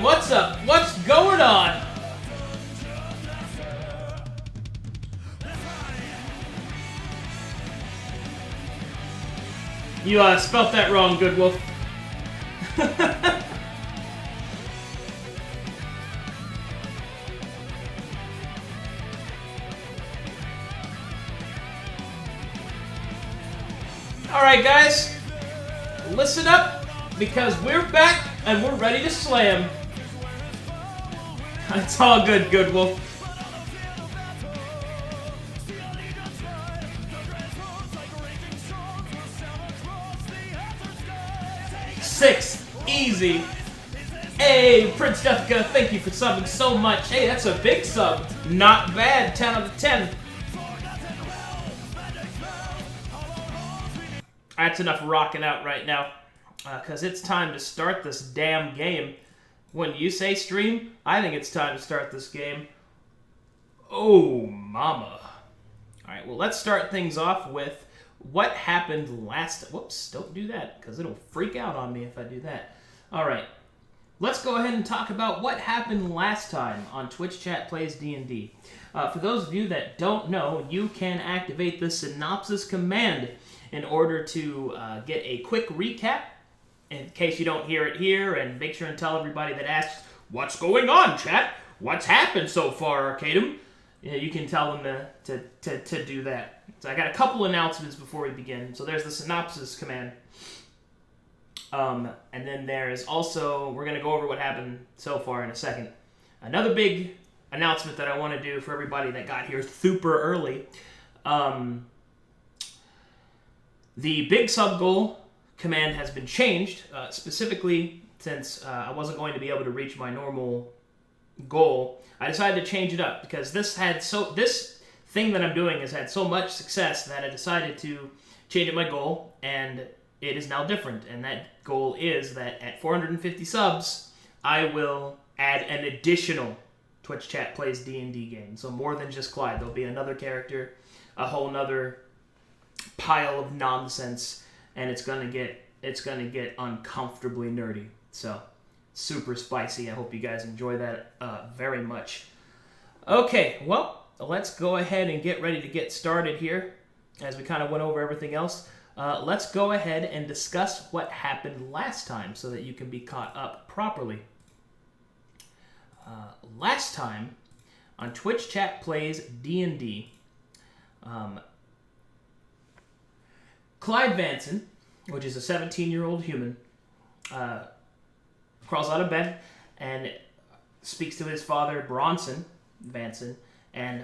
What's up? What's going on? You spelt that wrong, Good Wolf. Alright guys, listen up, because we're back and we're ready to slam. It's all good, Good Wolf. Six, easy. Hey, Prince Jessica, thank you for subbing so much. Hey, that's a big sub. Not bad, 10 out of 10. That's enough rocking out right now, because it's time to start this damn game. When you say stream, I think it's time to start this game. Oh, mama. Alright, well, let's start things off with what happened last... Whoops, don't do that, because it'll freak out on me if I do that. Alright, let's go ahead and talk about what happened last time on Twitch Chat Plays D&D. For those of you that don't know, you can activate the synopsis command in order to get a quick recap, in case you don't hear it here, and make sure and tell everybody that asks, what's going on, chat? What's happened so far, Arcadum? You can tell them to do that. So I got a couple announcements before we begin. So there's the synopsis command. And then there's also, we're going to go over what happened so far in a second. Another big announcement that I want to do for everybody that got here super early. The big sub goal command has been changed, specifically since I wasn't going to be able to reach my normal goal. I decided to change it up because this thing that I'm doing has had so much success that I decided to change up my goal, and it is now different. And that goal is that at 450 subs, I will add an additional Twitch Chat Plays D&D game. So more than just Clyde. There'll be another character, a whole nother pile of nonsense, and it's gonna get uncomfortably nerdy. So super spicy. I hope you guys enjoy that very much. Okay, well, let's go ahead and get ready to get started here. As we kind of went over everything else, let's go ahead and discuss what happened last time so that you can be caught up properly. Last time on Twitch Chat Plays D&D, Clyde Vanson, which is a 17-year-old human, crawls out of bed and speaks to his father, Bronson Vanson, and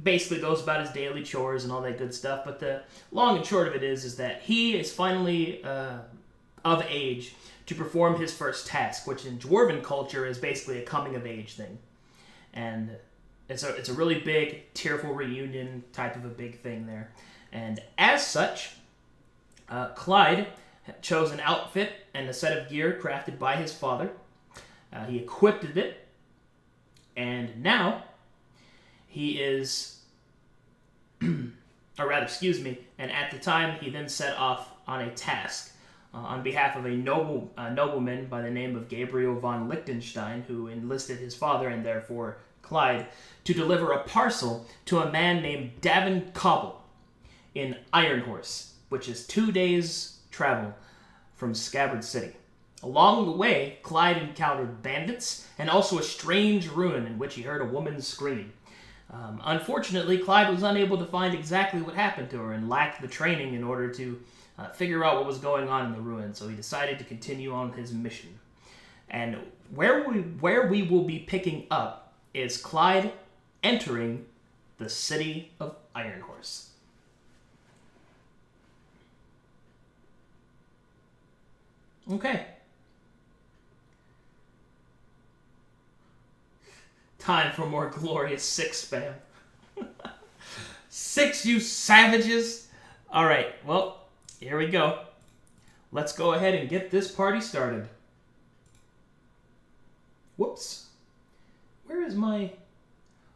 basically goes about his daily chores and all that good stuff. But the long and short of it is that he is finally of age to perform his first task, which in Dwarven culture is basically a coming-of-age thing. And it's a really big, tearful reunion type of a big thing there. And as such, Clyde chose an outfit and a set of gear crafted by his father. He equipped it, and now he is, or rather, excuse me, and at the time he then set off on a task on behalf of a nobleman by the name of Gabriel von Liechtenstein, who enlisted his father, and therefore Clyde, to deliver a parcel to a man named Davin Cobble in Ironhorse, which is 2 days' travel from Scabbard City. Along the way, Clyde encountered bandits and also a strange ruin in which he heard a woman screaming. Unfortunately, Clyde was unable to find exactly what happened to her and lacked the training in order to figure out what was going on in the ruin, so he decided to continue on his mission. And where we will be picking up is Clyde entering the city of Ironhorse. Okay. Time for more glorious 6 spam. 6, you savages! Alright, well, here we go. Let's go ahead and get this party started. Whoops. Where is my...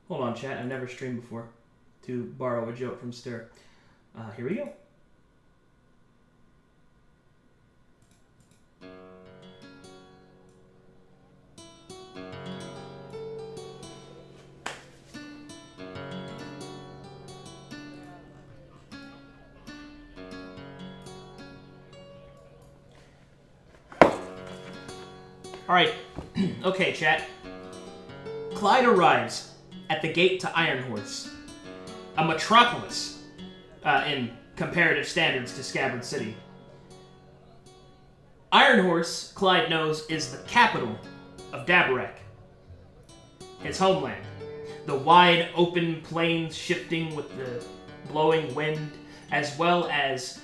Hold on, chat. I've never streamed before. To borrow a joke from Stir. Here we go. Alright, okay, chat. Clyde arrives at the gate to Ironhorse, a metropolis in comparative standards to Scabbard City. Ironhorse, Clyde knows, is the capital of Dabarak, his homeland. The wide, open plains shifting with the blowing wind, as well as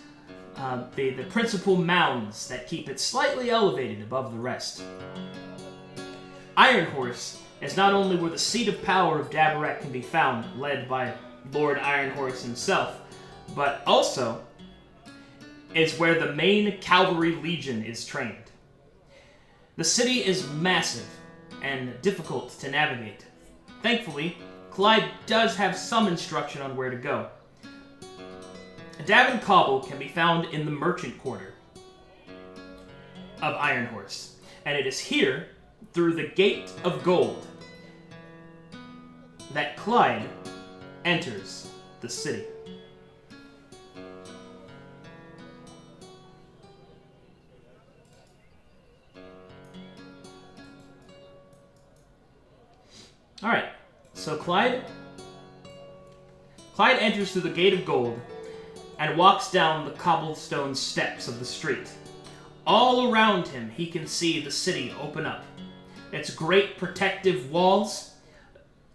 the principal mounds that keep it slightly elevated above the rest. Ironhorse is not only where the seat of power of Dabarak can be found, led by Lord Ironhorse himself, but also is where the main cavalry legion is trained. The city is massive and difficult to navigate. Thankfully, Clyde does have some instruction on where to go. Davin Cobble can be found in the merchant quarter of Ironhorse, and it is here, through the Gate of Gold, that Clyde enters the city. Alright, so Clyde enters through the Gate of Gold and walks down the cobblestone steps of the street. All around him, he can see the city open up. Its great protective walls,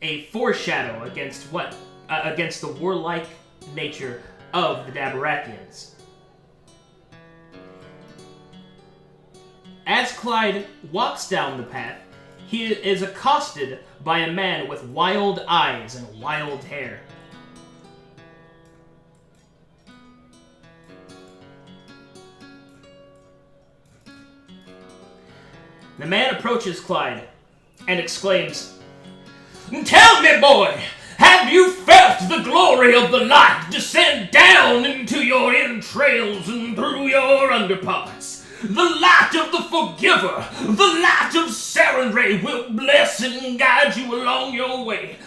a foreshadow against the warlike nature of the Dabarakians. As Clyde walks down the path, he is accosted by a man with wild eyes and wild hair. The man approaches Clyde and exclaims, "Tell me, boy, have you felt the glory of the light descend down into your entrails and through your underparts? The light of the Forgiver, the light of Sarenrae will bless and guide you along your way.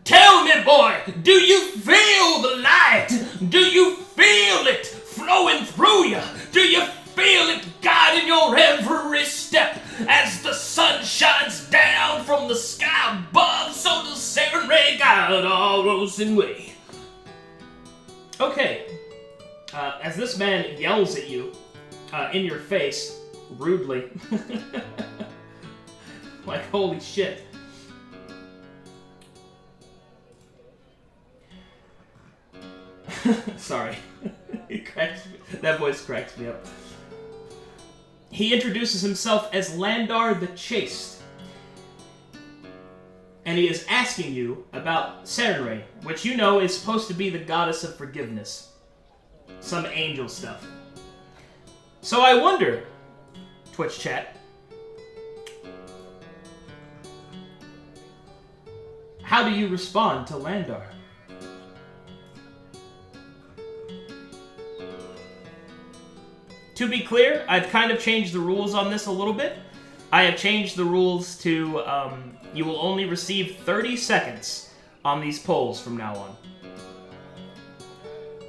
Tell me, boy, do you feel the light? Do you feel it flowing through you? Do you feel it guiding your every step? As the sun shines down from the sky above, so does Sarenrae guide our rosy way." Okay, as this man yells at you, in your face, rudely, like holy shit. Sorry, that voice cracks me up. He introduces himself as Landar the Chaste, and he is asking you about Sarenrae, which you know is supposed to be the goddess of forgiveness. Some angel stuff. So I wonder, Twitch chat, how do you respond to Landar? To be clear, I've kind of changed the rules on this a little bit. I have changed the rules to, you will only receive 30 seconds on these polls from now on,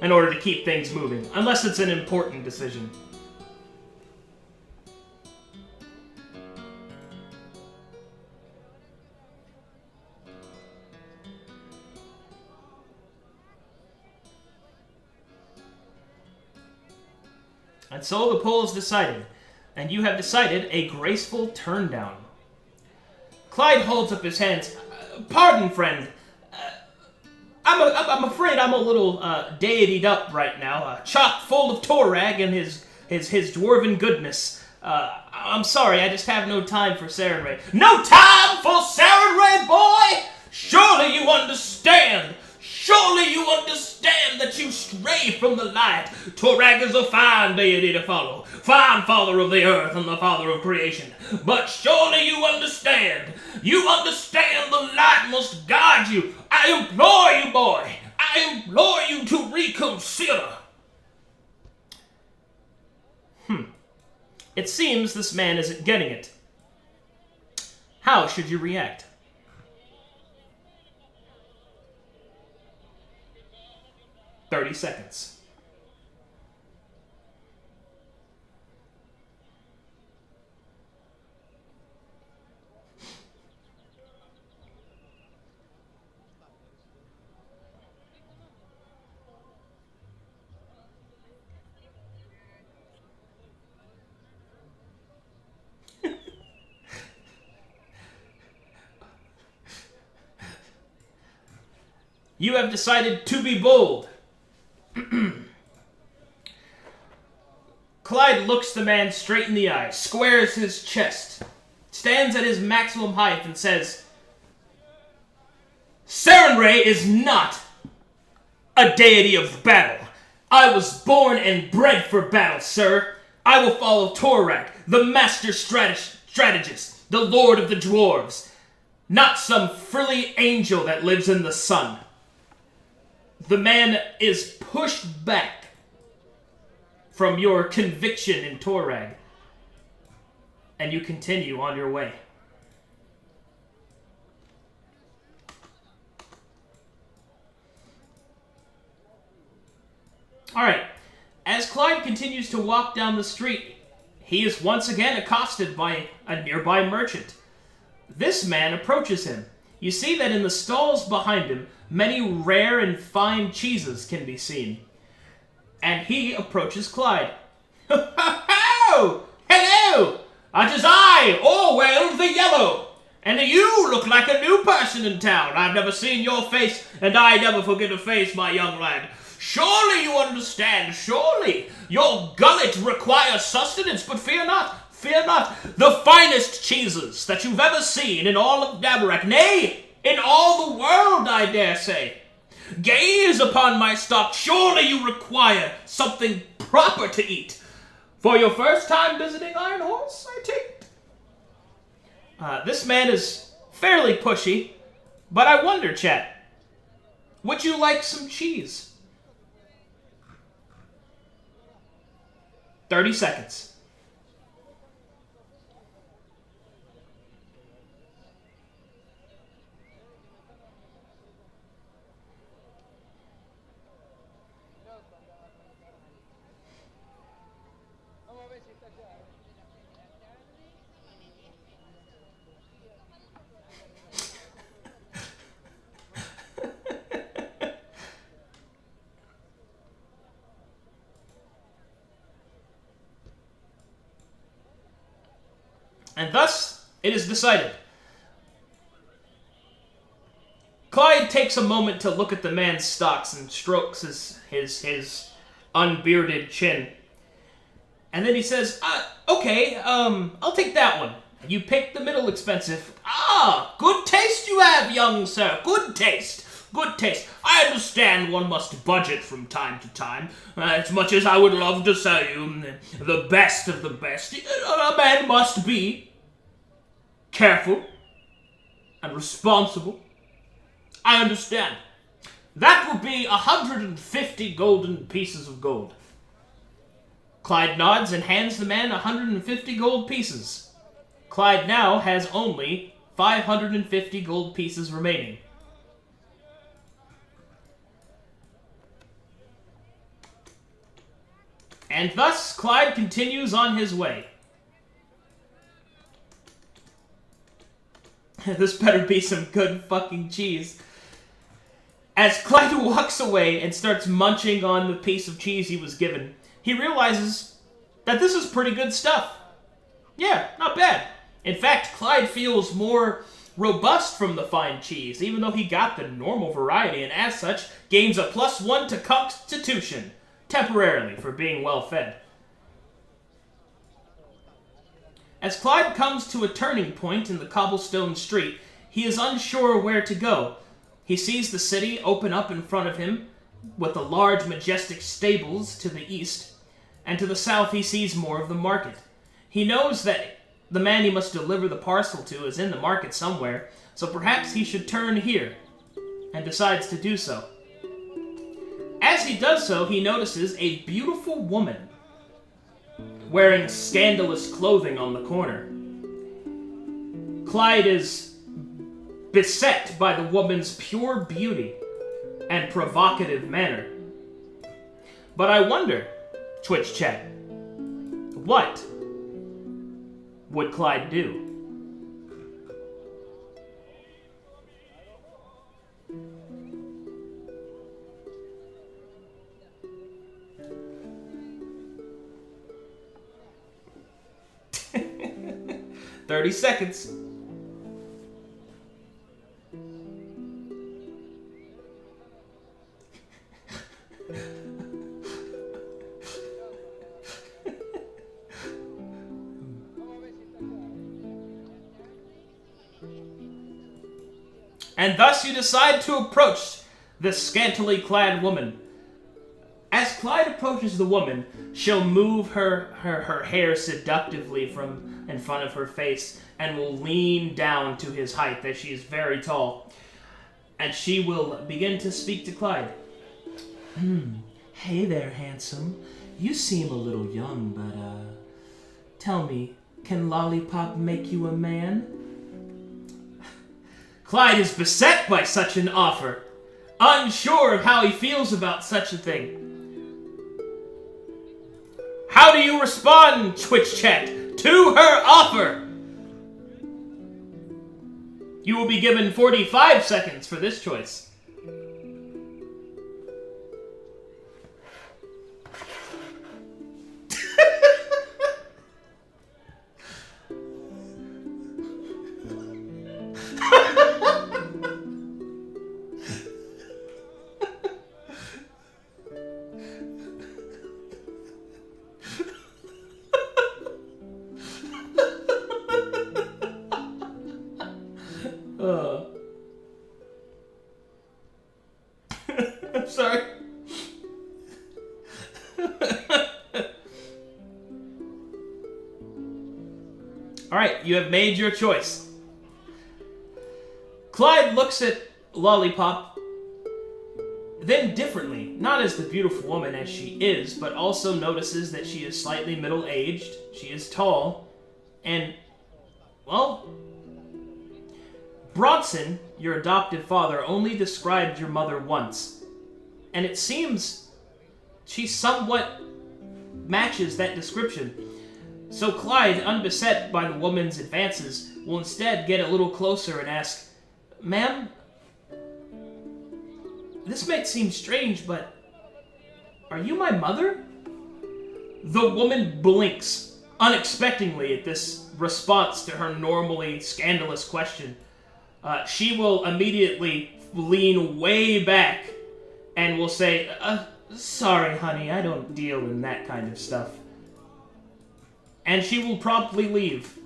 in order to keep things moving, unless it's an important decision. And so the poll is decided, and you have decided a graceful turn down. Clyde holds up his hands. Pardon, friend. I'm afraid I'm a little deitied up right now, chock full of Torag and his dwarven goodness. I'm sorry, I just have no time for Sarenrae. No time for Sarenrae, boy! Surely you understand! Surely you understand that you stray from the light. Torag is a fine deity to follow, fine father of the earth and the father of creation. But surely you understand. You understand the light must guide you. I implore you, boy. I implore you to reconsider. It seems this man isn't getting it. How should you react? "30 seconds. You have decided to be bold. Clyde looks the man straight in the eye, squares his chest, stands at his maximum height, and says, Sarenrae is not a deity of battle. I was born and bred for battle, sir. I will follow Torag, the master strategist, the lord of the dwarves, not some frilly angel that lives in the sun. The man is pushed back from your conviction in Torag, and you continue on your way. Alright, as Clyde continues to walk down the street, he is once again accosted by a nearby merchant. This man approaches him. You see that in the stalls behind him, many rare and fine cheeses can be seen. And he approaches Clyde. Hello! Hello! It is I, Orwell the Yellow. And you look like a new person in town. I've never seen your face, and I never forget a face, my young lad. Surely you understand, surely. Your gullet requires sustenance, but fear not, fear not. The finest cheeses that you've ever seen in all of Dabarak, nay, in all the world, I dare say. Gaze upon my stock. Surely you require something proper to eat. For your first time visiting Ironhorse, I take it. This man is fairly pushy, but I wonder, chat, would you like some cheese? 30 seconds. And thus, it is decided. Clyde takes a moment to look at the man's stocks and strokes his unbearded chin. And then he says, okay, I'll take that one. You picked the middle expensive. Ah, good taste you have, young sir. Good taste. Good taste. I understand one must budget from time to time. As much as I would love to sell you the best of the best, a man must be careful and responsible. I understand. That will be 150 golden pieces of gold. Clyde nods and hands the man 150 gold pieces. Clyde now has only 550 gold pieces remaining. And thus, Clyde continues on his way. This better be some good fucking cheese. As Clyde walks away and starts munching on the piece of cheese he was given, he realizes that this is pretty good stuff. Yeah, not bad. In fact, Clyde feels more robust from the fine cheese, even though he got the normal variety, and as such, gains a +1 to constitution. Temporarily, for being well fed. As Clyde comes to a turning point in the cobblestone street, he is unsure where to go. He sees the city open up in front of him, with the large, majestic stables to the east, and to the south he sees more of the market. He knows that the man he must deliver the parcel to is in the market somewhere, so perhaps he should turn here, and decides to do so. As he does so, he notices a beautiful woman wearing scandalous clothing on the corner. Clyde is beset by the woman's pure beauty and provocative manner. But I wonder, Twitch chat, what would Clyde do? "30 seconds. And thus you decide to approach this scantily clad woman. As Clyde approaches the woman, she'll move her hair seductively from in front of her face and will lean down to his height, as she is very tall. And she will begin to speak to Clyde. Hey there, handsome. You seem a little young, but, tell me, can Lollipop make you a man? Clyde is beset by such an offer, unsure of how he feels about such a thing. How do you respond, Twitch chat, to her offer? You will be given 45 seconds for this choice. I'm sorry. Alright, you have made your choice. Clyde looks at Lollipop, then differently, not as the beautiful woman as she is, but also notices that she is slightly middle-aged, she is tall, and, well, Bronson, your adoptive father, only described your mother once, and it seems she somewhat matches that description. So Clyde, unbeset by the woman's advances, will instead get a little closer and ask, "Ma'am, this might seem strange, but are you my mother?" The woman blinks unexpectedly at this response to her normally scandalous question. She will immediately lean way back and will say, "Sorry, honey, I don't deal in that kind of stuff." And she will promptly leave.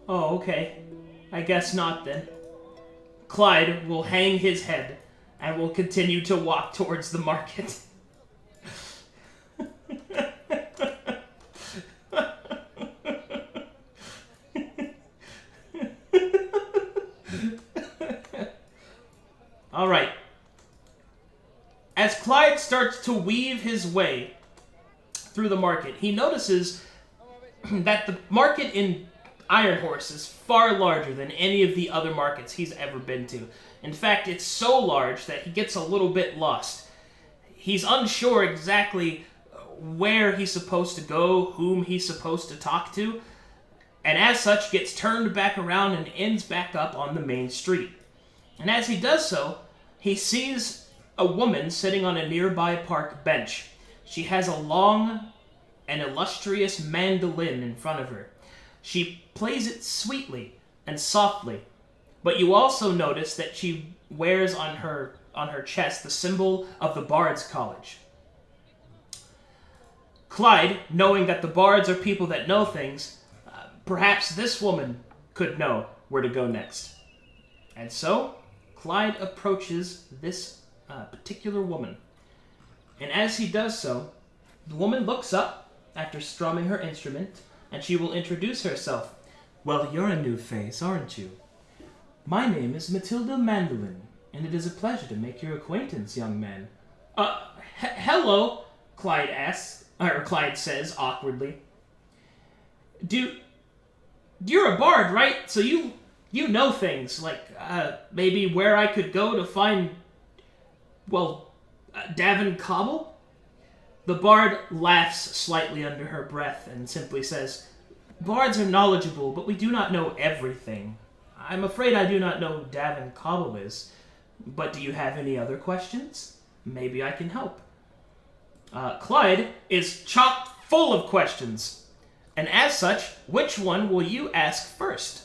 Oh, okay. I guess not then. Clyde will hang his head and will continue to walk towards the market. Alright. As Clyde starts to weave his way through the market, he notices that the market in Ironhorse is far larger than any of the other markets he's ever been to. In fact, it's so large that he gets a little bit lost. He's unsure exactly where he's supposed to go, whom he's supposed to talk to, and as such gets turned back around and ends back up on the main street. And as he does so, he sees a woman sitting on a nearby park bench. She has a long and illustrious mandolin in front of her. She plays it sweetly and softly, but you also notice that she wears on her chest the symbol of the Bard's College. Clyde, knowing that the bards are people that know things, perhaps this woman could know where to go next. And so, Clyde approaches this particular woman. And as he does so, the woman looks up after strumming her instrument, and she will introduce herself. Well, you're a new face, aren't you? My name is Matilda Mandolin, and it is a pleasure to make your acquaintance, young man. Hello, Clyde asks, or Clyde says awkwardly. You're a bard, right? So you know things, like, maybe where I could go to find, Davin Cobble? The bard laughs slightly under her breath and simply says, Bards are knowledgeable, but we do not know everything. I'm afraid I do not know who Davin Cobble is, but do you have any other questions? Maybe I can help. Clyde is chock full of questions, and as such, which one will you ask first?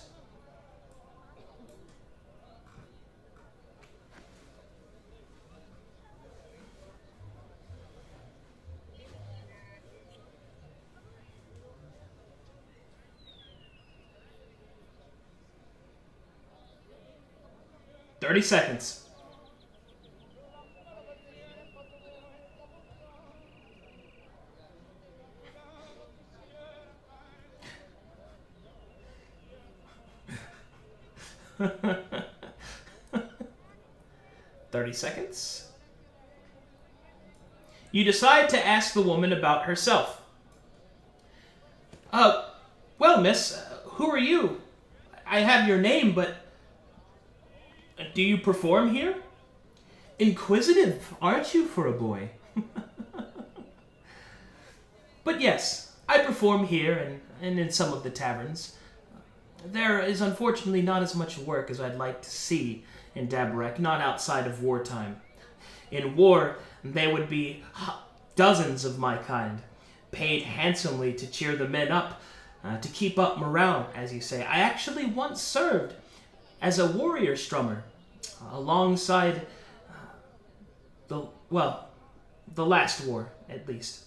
"30 seconds. You decide to ask the woman about herself. Well, miss, who are you? I have your name, but do you perform here? Inquisitive, aren't you, for a boy? But yes, I perform here and in some of the taverns. There is unfortunately not as much work as I'd like to see in Dabarek, not outside of wartime. In war, there would be dozens of my kind, paid handsomely to cheer the men up, to keep up morale, as you say. I actually once served as a warrior strummer, alongside the last war, at least.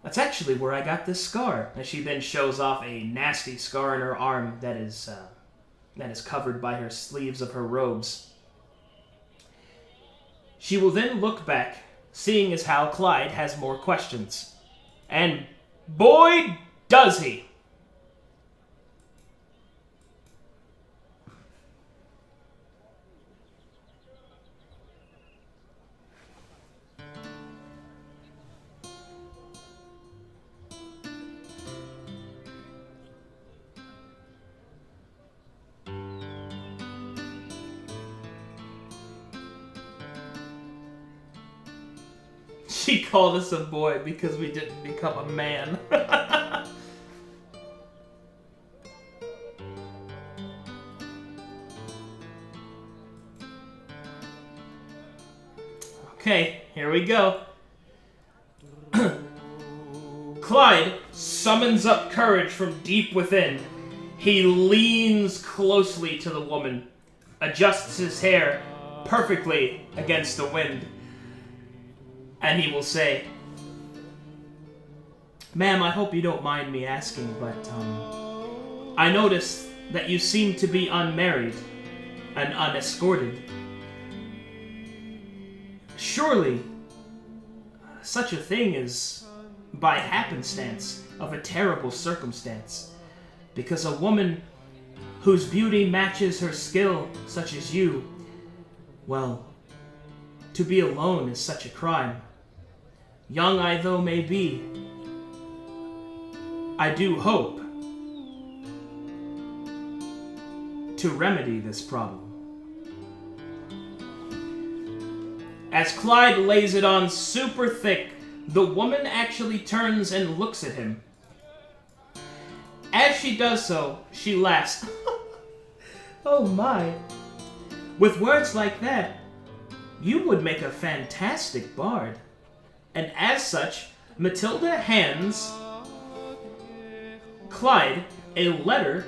That's actually where I got this scar. And she then shows off a nasty scar in her arm that is covered by her sleeves of her robes. She will then look back, seeing as how Clyde has more questions. And boy, does he! She called us a boy because we didn't become a man. Okay, here we go. Clyde summons up courage from deep within. He leans closely to the woman, adjusts his hair perfectly against the wind, and he will say, Ma'am, I hope you don't mind me asking, but I noticed that you seem to be unmarried and unescorted. Surely, such a thing is by happenstance of a terrible circumstance, because a woman whose beauty matches her skill, such as you, well, to be alone is such a crime. Young I though may be, I do hope to remedy this problem. As Clyde lays it on super thick, the woman actually turns and looks at him. As she does so, she laughs. Oh my. With words like that, you would make a fantastic bard. And as such, Matilda hands Clyde a letter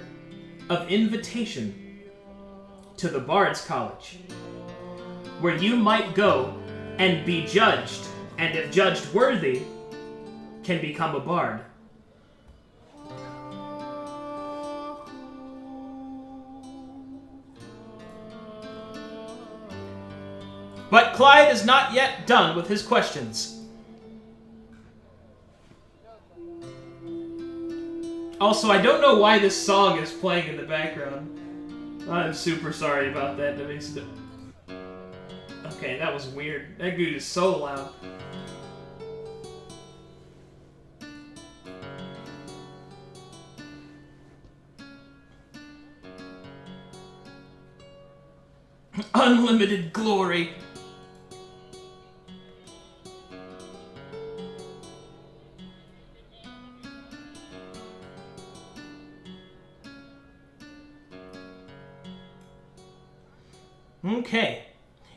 of invitation to the Bard's College, where you might go and be judged and if judged worthy, can become a bard. But Clyde is not yet done with his questions. Also, I don't know why this song is playing in the background. I'm super sorry about that. That makes it... Okay, that was weird. That dude is so loud. Unlimited glory. Okay.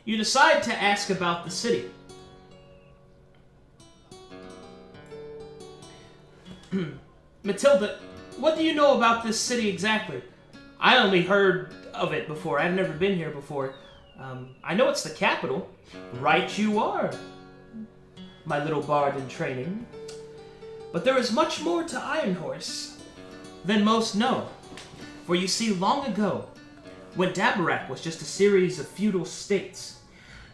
You decide to ask about the city. Matilda, what do you know about this city exactly? I only heard of it before. I've never been here before. I know it's the capital. Right you are, my little bard in training. But there is much more to Ironhorse than most know. For you see, long ago, when Dabarak was just a series of feudal states,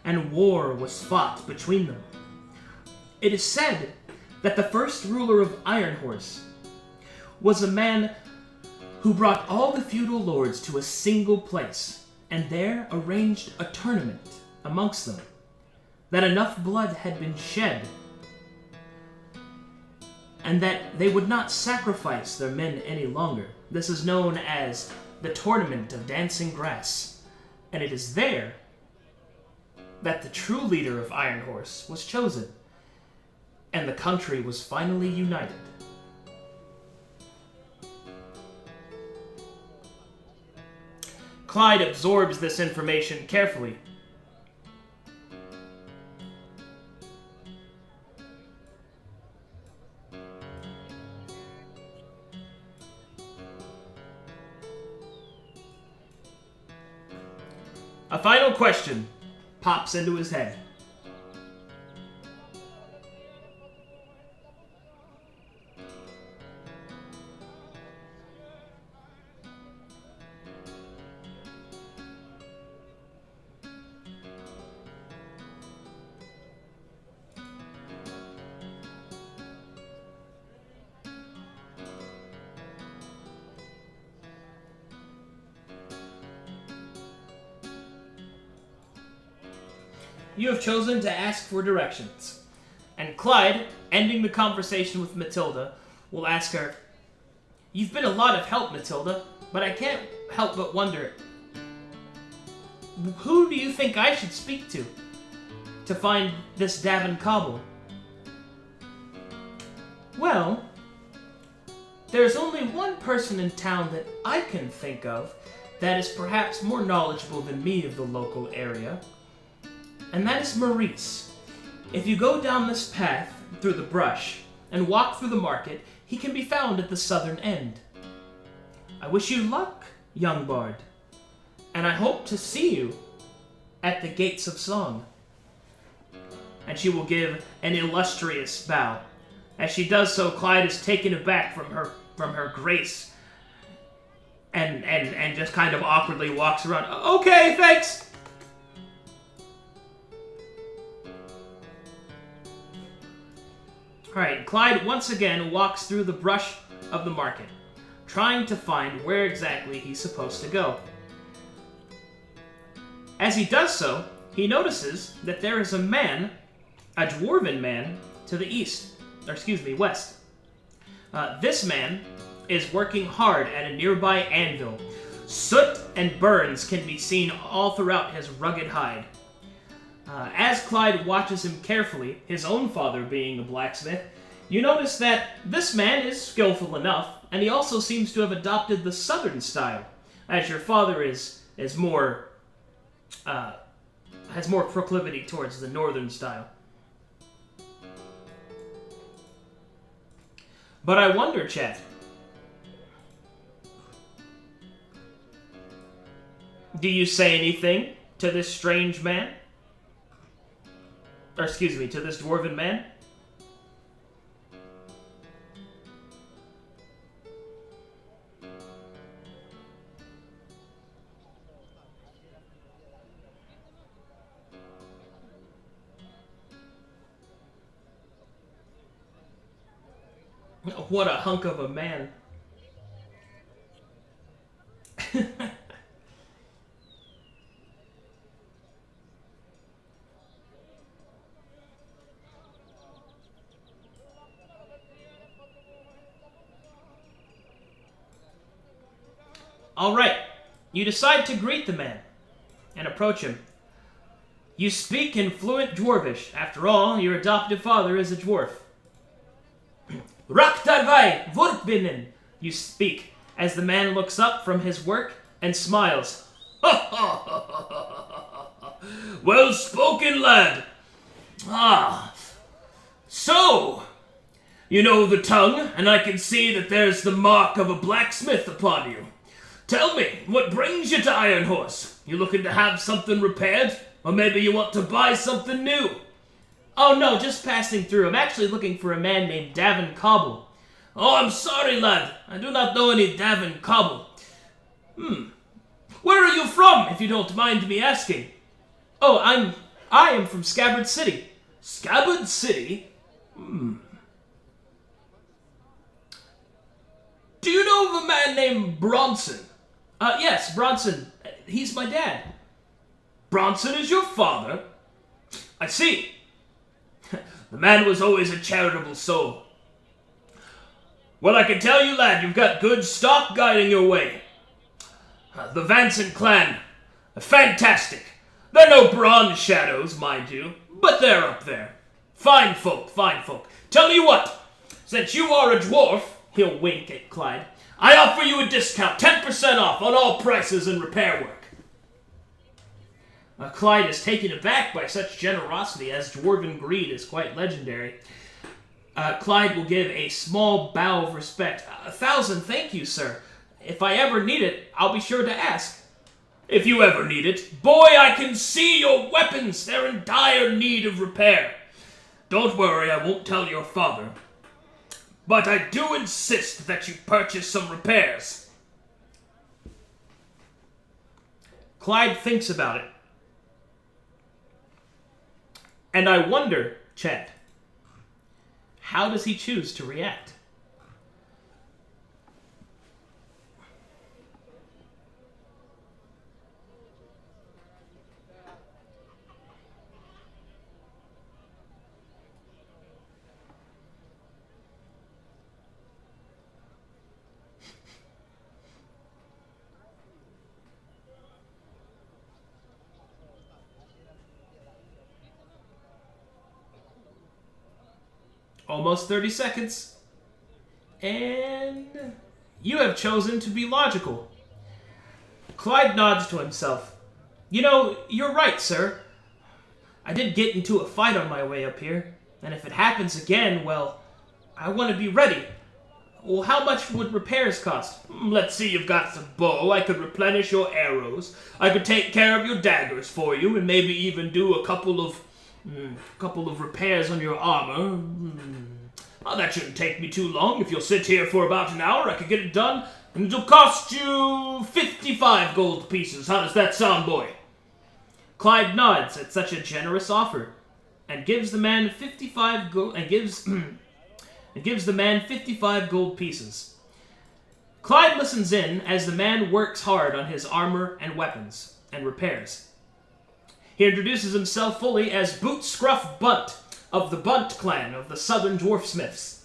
and war was fought between them, it is said that the first ruler of Ironhorse was a man who brought all the feudal lords to a single place, and there arranged a tournament amongst them, that enough blood had been shed, and that they would not sacrifice their men any longer. This is known as the Tournament of Dancing Grass, and it is there that the true leader of Ironhorse was chosen, and the country was finally united. Clyde absorbs this information carefully. A final question pops into his head. You have chosen to ask for directions. And Clyde, ending the conversation with Matilda, will ask her, "You've been a lot of help, Matilda, but I can't help but wonder, who do you think I should speak to find this Davin Cobble?" "Well, there's only one person in town that I can think of that is perhaps more knowledgeable than me of the local area, and that is Maurice. If you go down this path through the brush and walk through the market, he can be found at the southern end. I wish you luck, young bard, and I hope to see you at the Gates of Song." And she will give an illustrious bow. As she does so, Clyde is taken aback from her grace and just kind of awkwardly walks around. "Okay, thanks." Alright, Clyde once again walks through the brush of the market, trying to find where exactly he's supposed to go. As he does so, he notices that there is a man, a Dwarven man, to the west. This man is working hard at a nearby anvil. Soot and burns can be seen all throughout his rugged hide. As Clyde watches him carefully, his own father being a blacksmith, you notice that this man is skillful enough, and he also seems to have adopted the southern style, as your father is more has more proclivity towards the northern style. But I wonder, chat, do you say anything to this strange man? Or excuse me, to this dwarven man? What a hunk of a man. All right, you decide to greet the man and approach him. You speak in fluent Dwarvish. After all, your adoptive father is a dwarf. Raktarvai Vurkbinen, you speak, as the man looks up from his work and smiles. Well spoken, lad. So, you know the tongue, and I can see that there's the mark of a blacksmith upon you. Tell me, what brings you to Ironhorse? You looking to have something repaired? Or maybe you want to buy something new? Oh no, just passing through. I'm actually looking for a man named Davin Cobble. Oh, I'm sorry, lad. I do not know any Davin Cobble. Where are you from, if you don't mind me asking? Oh, I am from Scabbard City. Scabbard City? Do you know of a man named Bronson? Yes, Bronson. He's my dad. Bronson is your father? I see. The man was always a charitable soul. Well, I can tell you, lad, you've got good stock guiding your way. The Vanson clan, fantastic. They're no bronze shadows, mind you, but they're up there. Fine folk, fine folk. Tell you what, since you are a dwarf, he'll wink at Clyde, I offer you a discount, 10% off on all prices and repair work. Clyde is taken aback by such generosity, as dwarven greed is quite legendary. Clyde will give a small bow of respect. 1,000 thank you, sir. If I ever need it, I'll be sure to ask. If you ever need it, boy, I can see your weapons. They're in dire need of repair. Don't worry, I won't tell your father. But I do insist that you purchase some repairs. Clyde thinks about it. And I wonder, Chad, how does he choose to react? Almost 30 seconds. And you have chosen to be logical. Clyde nods to himself. You know, you're right, sir. I did get into a fight on my way up here. And if it happens again, well, I want to be ready. Well, how much would repairs cost? Let's see, you've got some bow. I could replenish your arrows. I could take care of your daggers for you, and maybe even do a couple of repairs on your armor. Oh, that shouldn't take me too long. If you'll sit here for about an hour, I could get it done, and it'll cost you 55 gold pieces. How does that sound, boy? Clyde nods at such a generous offer, and gives the man 55 gold and gives the man 55 gold pieces. Clyde listens in as the man works hard on his armor and weapons and repairs. He introduces himself fully as Boot Scruff Bunt of the Bunt clan of the Southern Dwarfsmiths.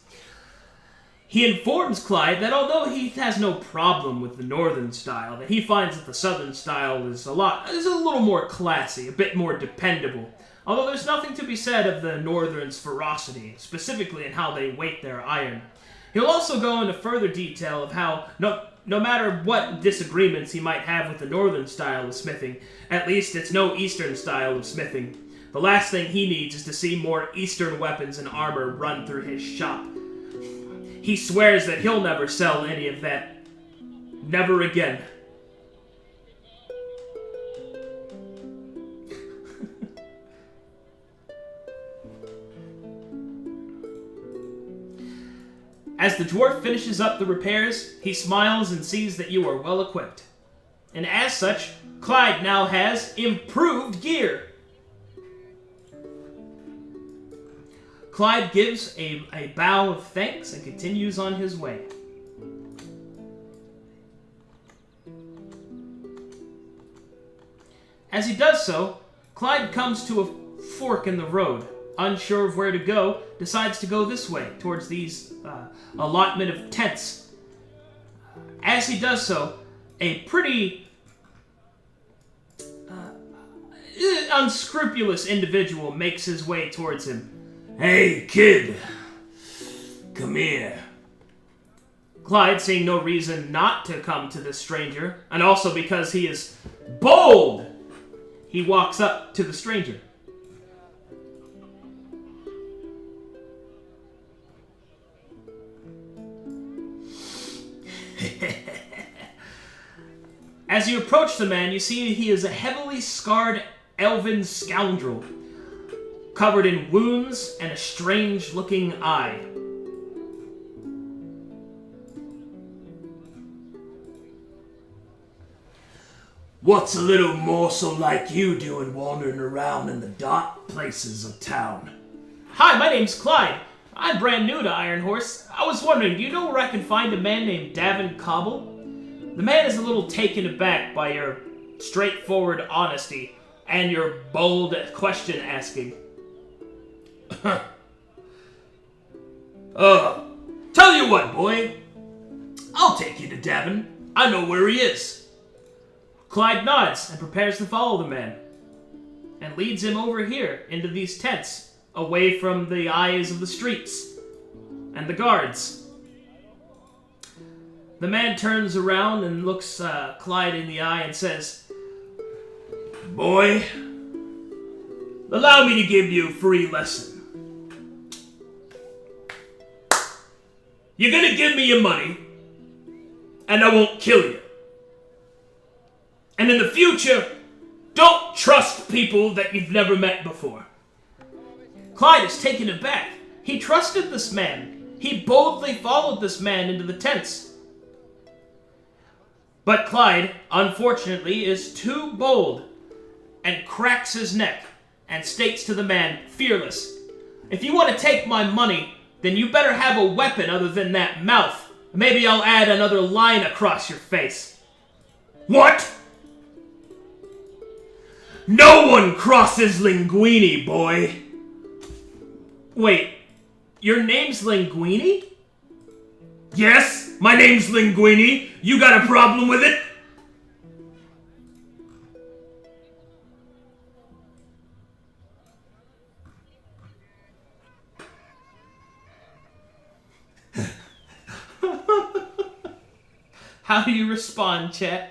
He informs Clyde that although he has no problem with the Northern style, that he finds that the Southern style is a little more classy, a bit more dependable. Although there's nothing to be said of the Northern's ferocity, specifically in how they weight their iron. He'll also go into further detail of how, no matter what disagreements he might have with the Northern style of smithing, at least it's no Eastern style of smithing. The last thing he needs is to see more Eastern weapons and armor run through his shop. He swears that he'll never sell any of that. Never again. As the dwarf finishes up the repairs, he smiles and sees that you are well equipped. And as such, Clyde now has improved gear. Clyde gives a bow of thanks and continues on his way. As he does so, Clyde comes to a fork in the road. Unsure of where to go, decides to go this way, towards these allotment of tents. As he does so, a pretty unscrupulous individual makes his way towards him. Hey, kid. Come here. Clyde, seeing no reason not to come to this stranger, and also because he is bold, he walks up to the stranger. As you approach the man, you see he is a heavily scarred elven scoundrel, covered in wounds and a strange-looking eye. What's a little morsel like you doing wandering around in the dark places of town? Hi, my name's Clyde. I'm brand new to Ironhorse. I was wondering, do you know where I can find a man named Davin Cobble? The man is a little taken aback by your straightforward honesty and your bold question asking. Tell you what, boy. I'll take you to Davin. I know where he is. Clyde nods and prepares to follow the man, and leads him over here into these tents, away from the eyes of the streets and the guards. The man turns around and looks Clyde in the eye and says, Boy, allow me to give you a free lesson. You're gonna give me your money, and I won't kill you. And in the future, don't trust people that you've never met before. Clyde is taken aback. He trusted this man. He boldly followed this man into the tents. But Clyde, unfortunately, is too bold and cracks his neck and states to the man, fearless, if you want to take my money, then you better have a weapon other than that mouth. Maybe I'll add another line across your face. What? No one crosses Linguini, boy. Wait, your name's Linguini? Yes, my name's Linguini. You got a problem with it? How do you respond, chat?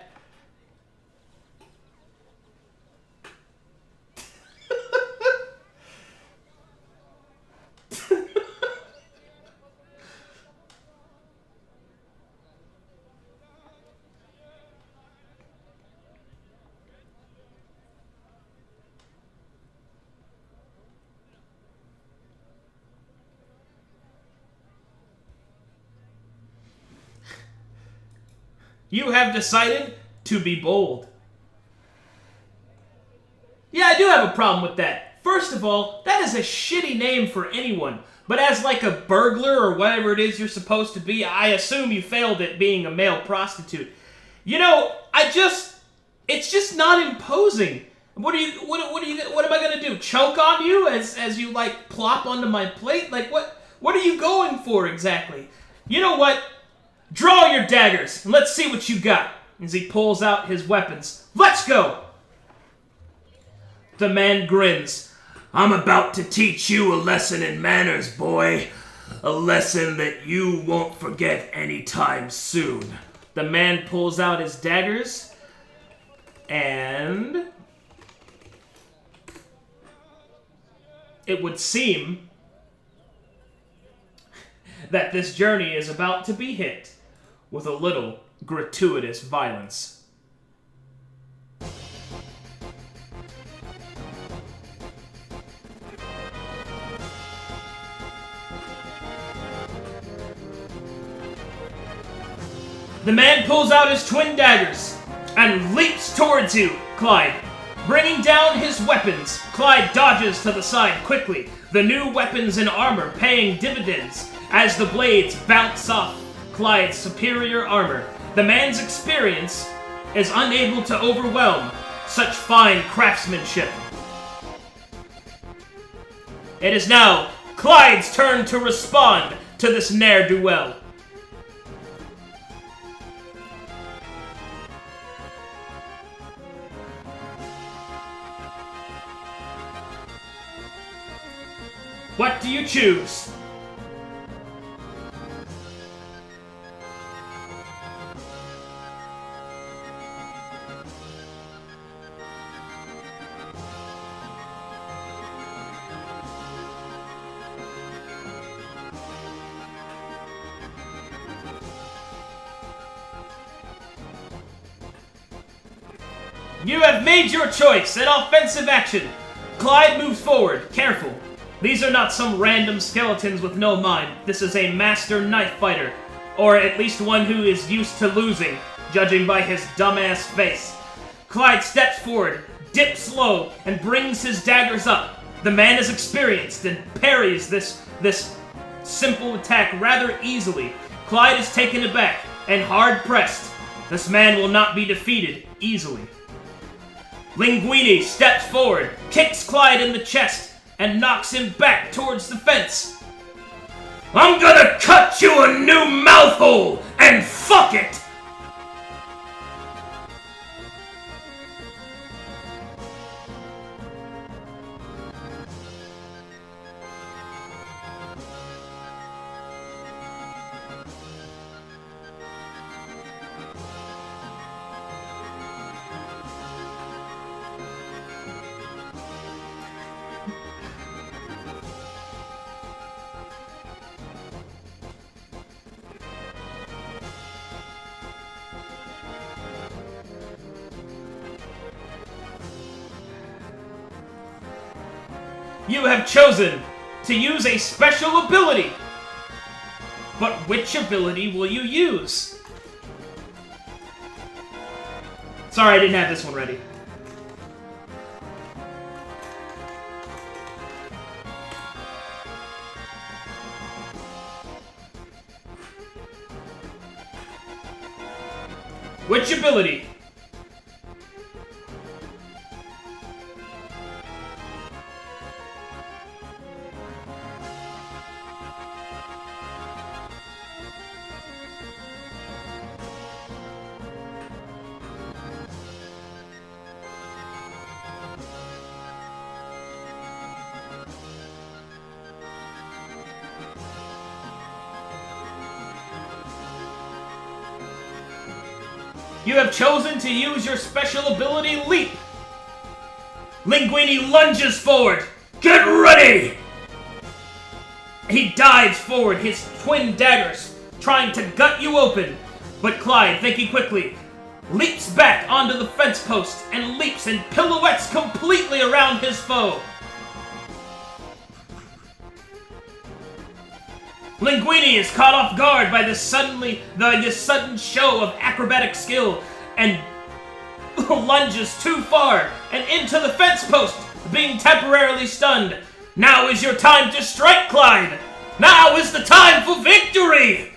You have decided to be bold. Yeah, I do have a problem with that. First of all, that is a shitty name for anyone. But as like a burglar or whatever it is you're supposed to be, I assume you failed at being a male prostitute. You know, it's just not imposing. What am I gonna do? Choke on you as you like plop onto my plate? Like what are you going for exactly? You know what? Draw your daggers, and let's see what you got. As he pulls out his weapons. Let's go! The man grins. I'm about to teach you a lesson in manners, boy. A lesson that you won't forget anytime soon. The man pulls out his daggers, and it would seem that this journey is about to be hit with a little gratuitous violence. The man pulls out his twin daggers and leaps towards you, Clyde. Bringing down his weapons, Clyde dodges to the side quickly, the new weapons and armor paying dividends as the blades bounce off Clyde's superior armor. The man's experience is unable to overwhelm such fine craftsmanship. It is now Clyde's turn to respond to this ne'er-do-well. What do you choose? You have made your choice, an offensive action. Clyde moves forward, careful. These are not some random skeletons with no mind. This is a master knife fighter, or at least one who is used to losing, judging by his dumbass face. Clyde steps forward, dips low, and brings his daggers up. The man is experienced and parries this simple attack rather easily. Clyde is taken aback and hard-pressed. This man will not be defeated easily. Linguini steps forward, kicks Clyde in the chest, and knocks him back towards the fence. I'm gonna cut you a new mouthhole, and fuck it! You have chosen to use a special ability. But which ability will you use? Sorry, I didn't have this one ready. Which ability? You have chosen to use your special ability, Leap. Linguini lunges forward. Get ready! He dives forward, his twin daggers, trying to gut you open. But Clyde, thinking quickly, leaps back onto the fence post and leaps and pirouettes completely around his foe. Linguini is caught off guard by this sudden show of acrobatic skill and lunges too far and into the fence post, being temporarily stunned. Now is your time to strike, Clyde! Now is the time for victory!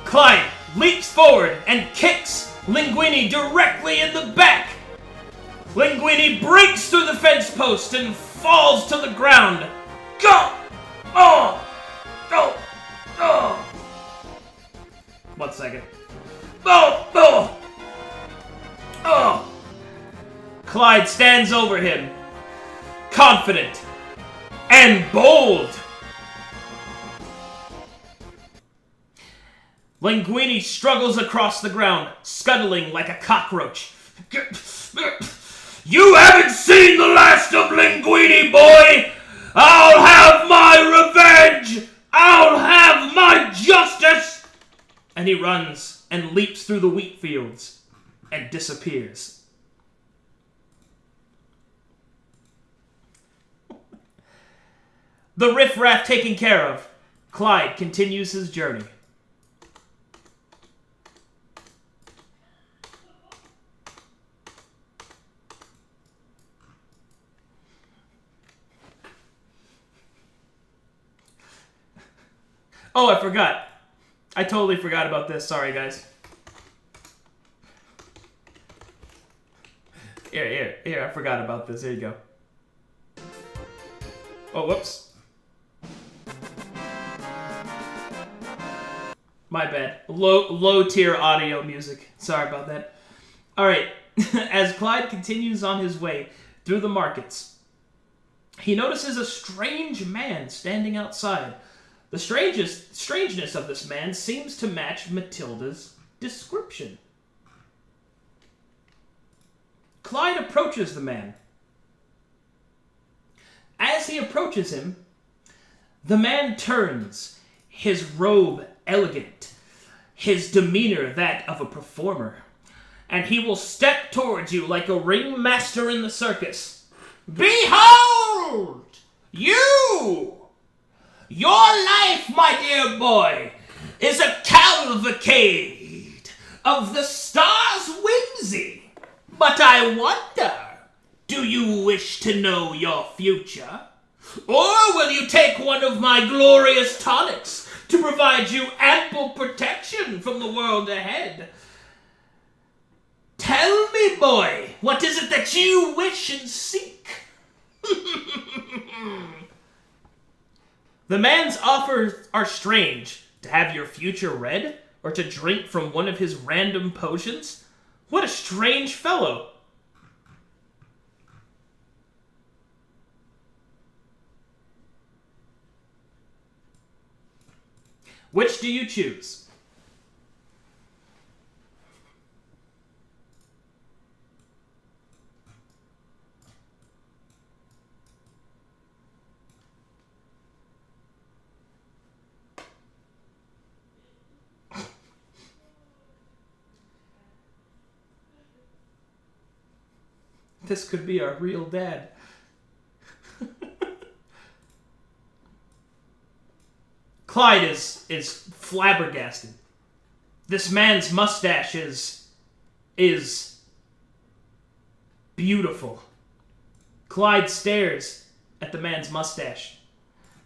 Clyde leaps forward and kicks Linguini directly in the back. Linguini breaks through the fence post and falls to the ground. Go! Oh! Go! Oh! 1 second. Oh! Oh! Oh! Clyde stands over him, confident and bold. Linguini struggles across the ground, scuttling like a cockroach. You haven't seen the last of Linguini, boy! I'll have my revenge! I'll have my justice! And he runs and leaps through the wheat fields and disappears. The riffraff taken care of, Clyde continues his journey. Oh, I forgot. I totally forgot about this. Sorry, guys. Here, I forgot about this. Here you go. Oh, whoops. My bad. Low tier audio music. Sorry about that. Alright. As Clyde continues on his way through the markets, he notices a strange man standing outside. The strangeness of this man seems to match Matilda's description. Clyde approaches the man. As he approaches him, the man turns, his robe elegant, his demeanor that of a performer, and he will step towards you like a ringmaster in the circus. Behold! You! Your life, my dear boy, is a cavalcade of the stars' whimsy. But I wonder, do you wish to know your future? Or will you take one of my glorious tonics to provide you ample protection from the world ahead? Tell me, boy, what is it that you wish and seek? The man's offers are strange. To have your future read, or to drink from one of his random potions? What a strange fellow. Which do you choose? This could be our real dad. Clyde is flabbergasted. This man's mustache is beautiful. Clyde stares at the man's mustache.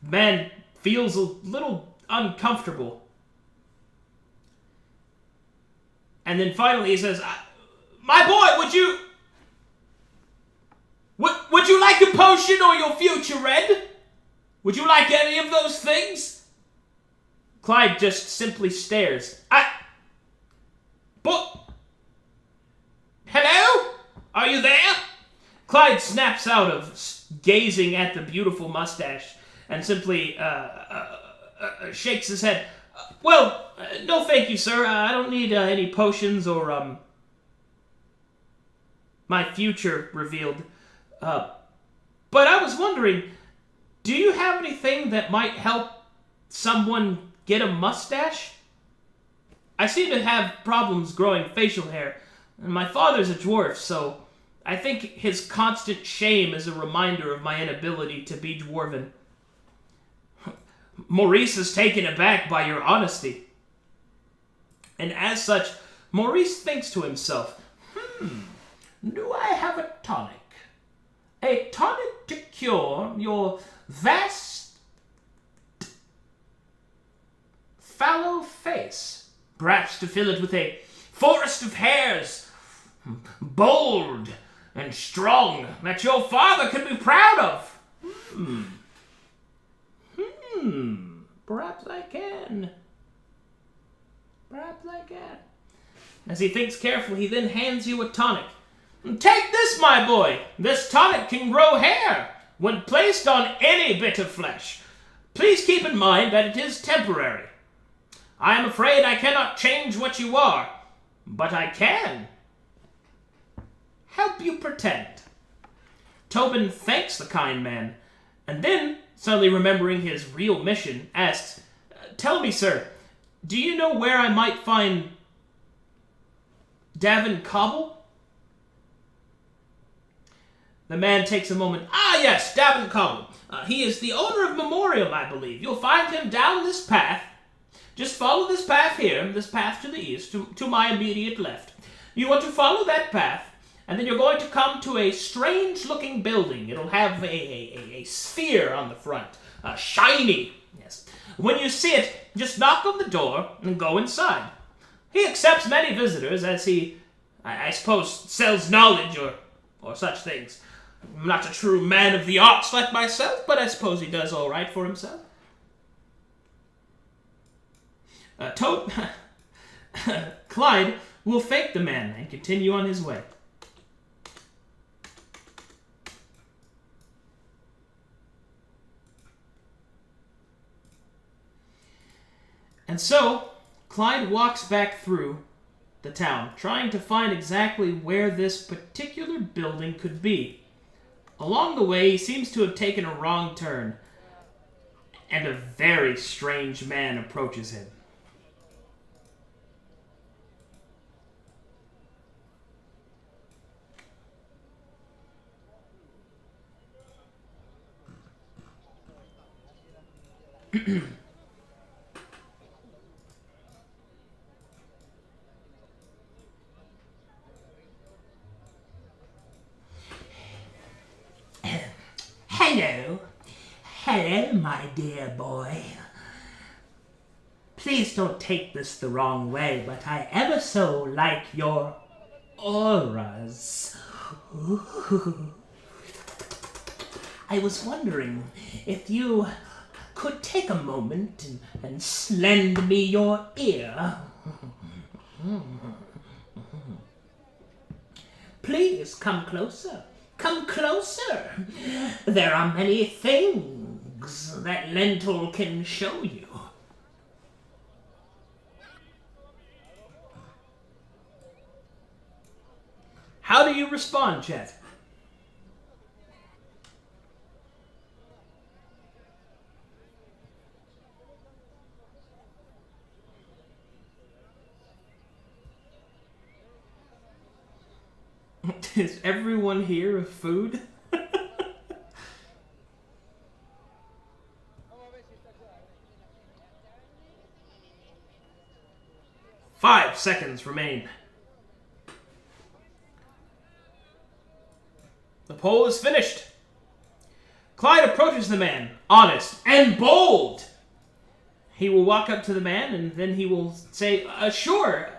The man feels a little uncomfortable. And then finally he says, my boy, would you like a potion or your future read? Would you like any of those things? Clyde just simply stares. But... Hello? Are you there? Clyde snaps out of gazing at the beautiful mustache and simply shakes his head. Well, no thank you, sir. I don't need any potions or my future revealed. But I was wondering, do you have anything that might help someone get a mustache? I seem to have problems growing facial hair, and my father's a dwarf, so I think his constant shame is a reminder of my inability to be dwarven. Maurice is taken aback by your honesty. And as such, Maurice thinks to himself, do I have a tonic? A tonic to cure your vast, fallow face. Perhaps to fill it with a forest of hairs, bold and strong, that your father could be proud of. Perhaps I can. Perhaps I can. As he thinks carefully, he then hands you a tonic. Take this, my boy. This tonic can grow hair when placed on any bit of flesh. Please keep in mind that it is temporary. I am afraid I cannot change what you are, but I can help you pretend. Tobin thanks the kind man, and then, suddenly remembering his real mission, asks, "Tell me, sir, do you know where I might find Davin Cobble?" The man takes a moment. "Ah, yes, Davin Cobble. He is the owner of Memorial, I believe. You'll find him down this path. Just follow this path here, this path to the east, to my immediate left. You want to follow that path, and then you're going to come to a strange-looking building. It'll have a sphere on the front, shiny. Yes. When you see it, just knock on the door and go inside. He accepts many visitors, as he, I suppose, sells knowledge or such things. I'm not a true man of the arts like myself, but I suppose he does all right for himself." Clyde will fake the man and continue on his way. And so, Clyde walks back through the town, trying to find exactly where this particular building could be. Along the way, he seems to have taken a wrong turn, and a very strange man approaches him. Hello, my dear boy. Please don't take this the wrong way, but I ever so like your auras. Ooh. I was wondering if you could take a moment and lend me your ear. Please come closer. Come closer. There are many things that Lentil can show you. How do you respond, Chet? Is everyone here of food? 5 seconds remain. The poll is finished. Clyde approaches the man, honest and bold. He will walk up to the man and then he will say, sure.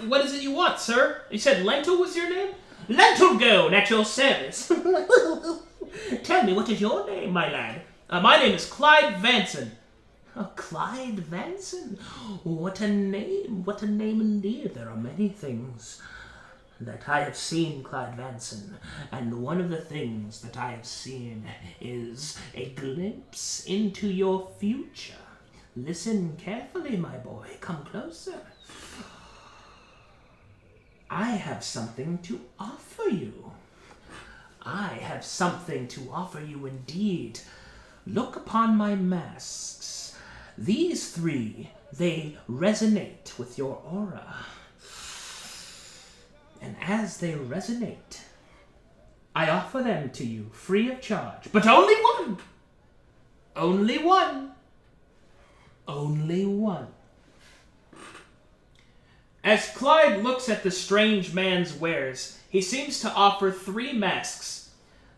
What is it you want, sir? You said Lentil was your name? Lentil Gown at your service. Tell me, what is your name, my lad? My name is Clyde Vanson. Oh, Clyde Vanson. What a name. What a name indeed. There are many things that I have seen, Clyde Vanson. And one of the things that I have seen is a glimpse into your future. Listen carefully, my boy. Come closer. I have something to offer you. I have something to offer you indeed. Look upon my masks. These 3, they resonate with your aura. And as they resonate, I offer them to you free of charge. But only one. Only one. Only one. As Clyde looks at the strange man's wares, he seems to offer 3 masks.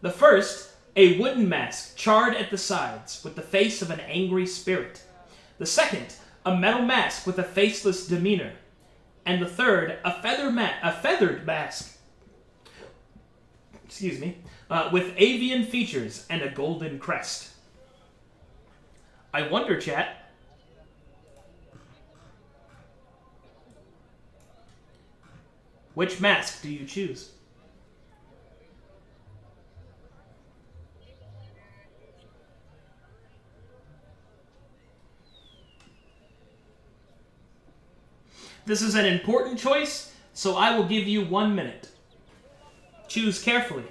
The first, a wooden mask, charred at the sides, with the face of an angry spirit. The second, a metal mask with a faceless demeanor. And the third, a feathered mask, with avian features and a golden crest. I wonder, chat, which mask do you choose? This is an important choice, so I will give you 1 minute. Choose carefully.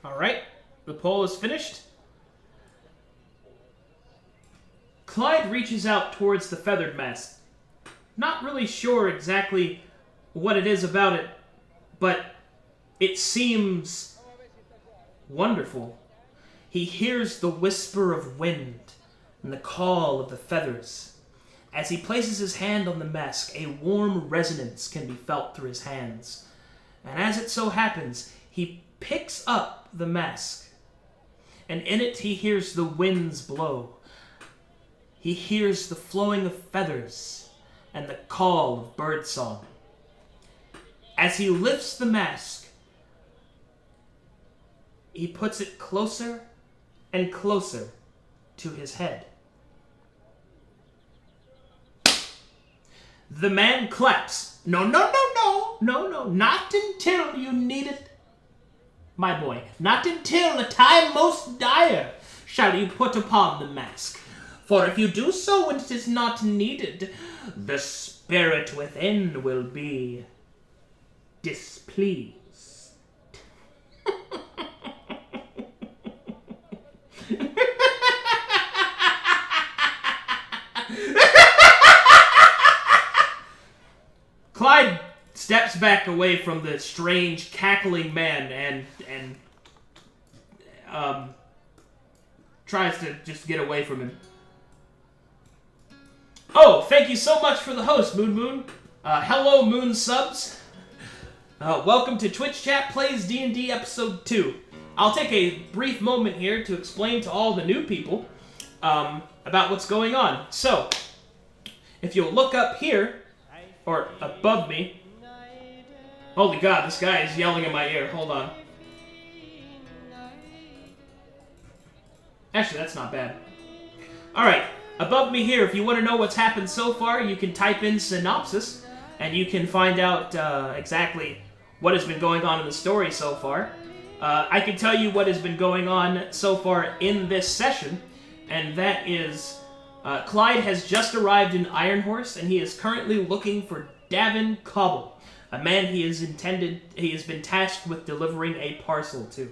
Alright, the poll is finished. Clyde reaches out towards the feathered mask. Not really sure exactly what it is about it, but it seems wonderful. He hears the whisper of wind and the call of the feathers. As he places his hand on the mask, a warm resonance can be felt through his hands. And as it so happens, he picks up the mask, and in it he hears the winds blow. He hears the flowing of feathers and the call of birdsong. As he lifts the mask, he puts it closer and closer to his head. The man claps. No, not until you need it. My boy, not until the time most dire shall you put upon the mask. For if you do so when it is not needed, the spirit within will be displeased. Clyde steps back away from the strange, cackling man and tries to just get away from him. Oh, thank you so much for the host, Moon. Hello, Moon subs. Welcome to Twitch Chat Plays D&D Episode 2. I'll take a brief moment here to explain to all the new people about what's going on. So, if you'll look up here, or above me. Holy God, this guy is yelling in my ear. Hold on. Actually, that's not bad. Alright, above me here, if you want to know what's happened so far, you can type in synopsis, and you can find out exactly what has been going on in the story so far. I can tell you what has been going on so far in this session, and that is Clyde has just arrived in Ironhorse, and he is currently looking for Davin Cobble, a man he has been tasked with delivering a parcel to.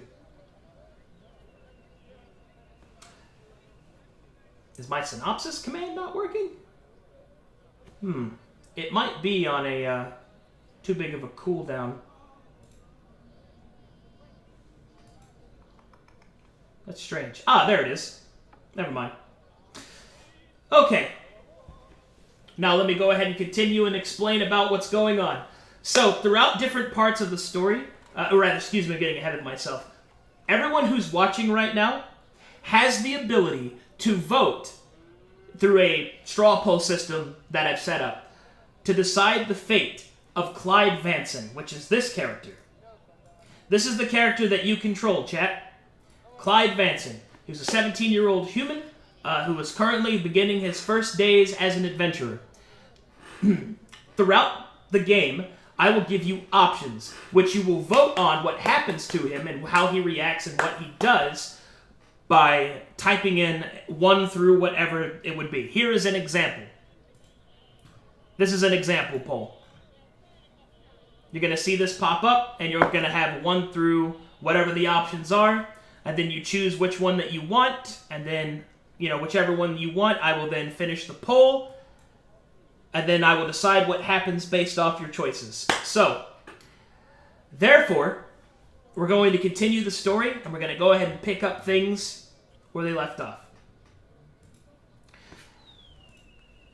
Is my synopsis command not working? It might be on a too big of a cooldown. That's strange. Ah, there it is. Never mind. Okay. Now let me go ahead and continue and explain about what's going on. So, throughout different parts of the story, or rather, excuse me, I'm getting ahead of myself. Everyone who's watching right now has the ability to vote through a straw poll system that I've set up to decide the fate of Clyde Vanson, which is this character. This is the character that you control, chat. Clyde Vanson. He's a 17-year-old human who is currently beginning his first days as an adventurer. Throughout the game, I will give you options, which you will vote on what happens to him and how he reacts and what he does by typing in 1 through whatever it would be. Here is an example. This is an example poll. You're going to see this pop up, and you're going to have 1 through whatever the options are, and then you choose which one that you want, and then, whichever one you want, I will then finish the poll, and then I will decide what happens based off your choices. So, therefore, we're going to continue the story, and we're going to go ahead and pick up things where they left off.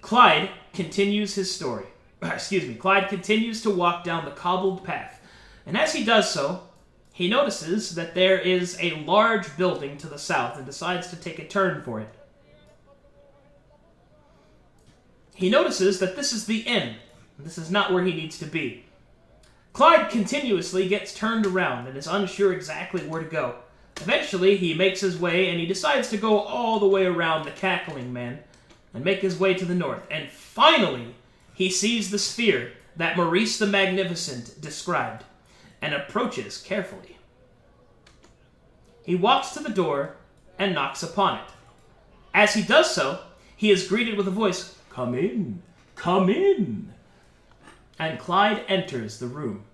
Clyde continues his story. Clyde continues to walk down the cobbled path, and as he does so, he notices that there is a large building to the south and decides to take a turn for it. He notices that this is the inn. This is not where he needs to be. Clyde continuously gets turned around and is unsure exactly where to go. Eventually, he makes his way and he decides to go all the way around the cackling man and make his way to the north. And finally, he sees the sphere that Maurice the Magnificent described and approaches carefully. He walks to the door and knocks upon it. As he does so, he is greeted with a voice, "Come in, come in." And Clyde enters the room.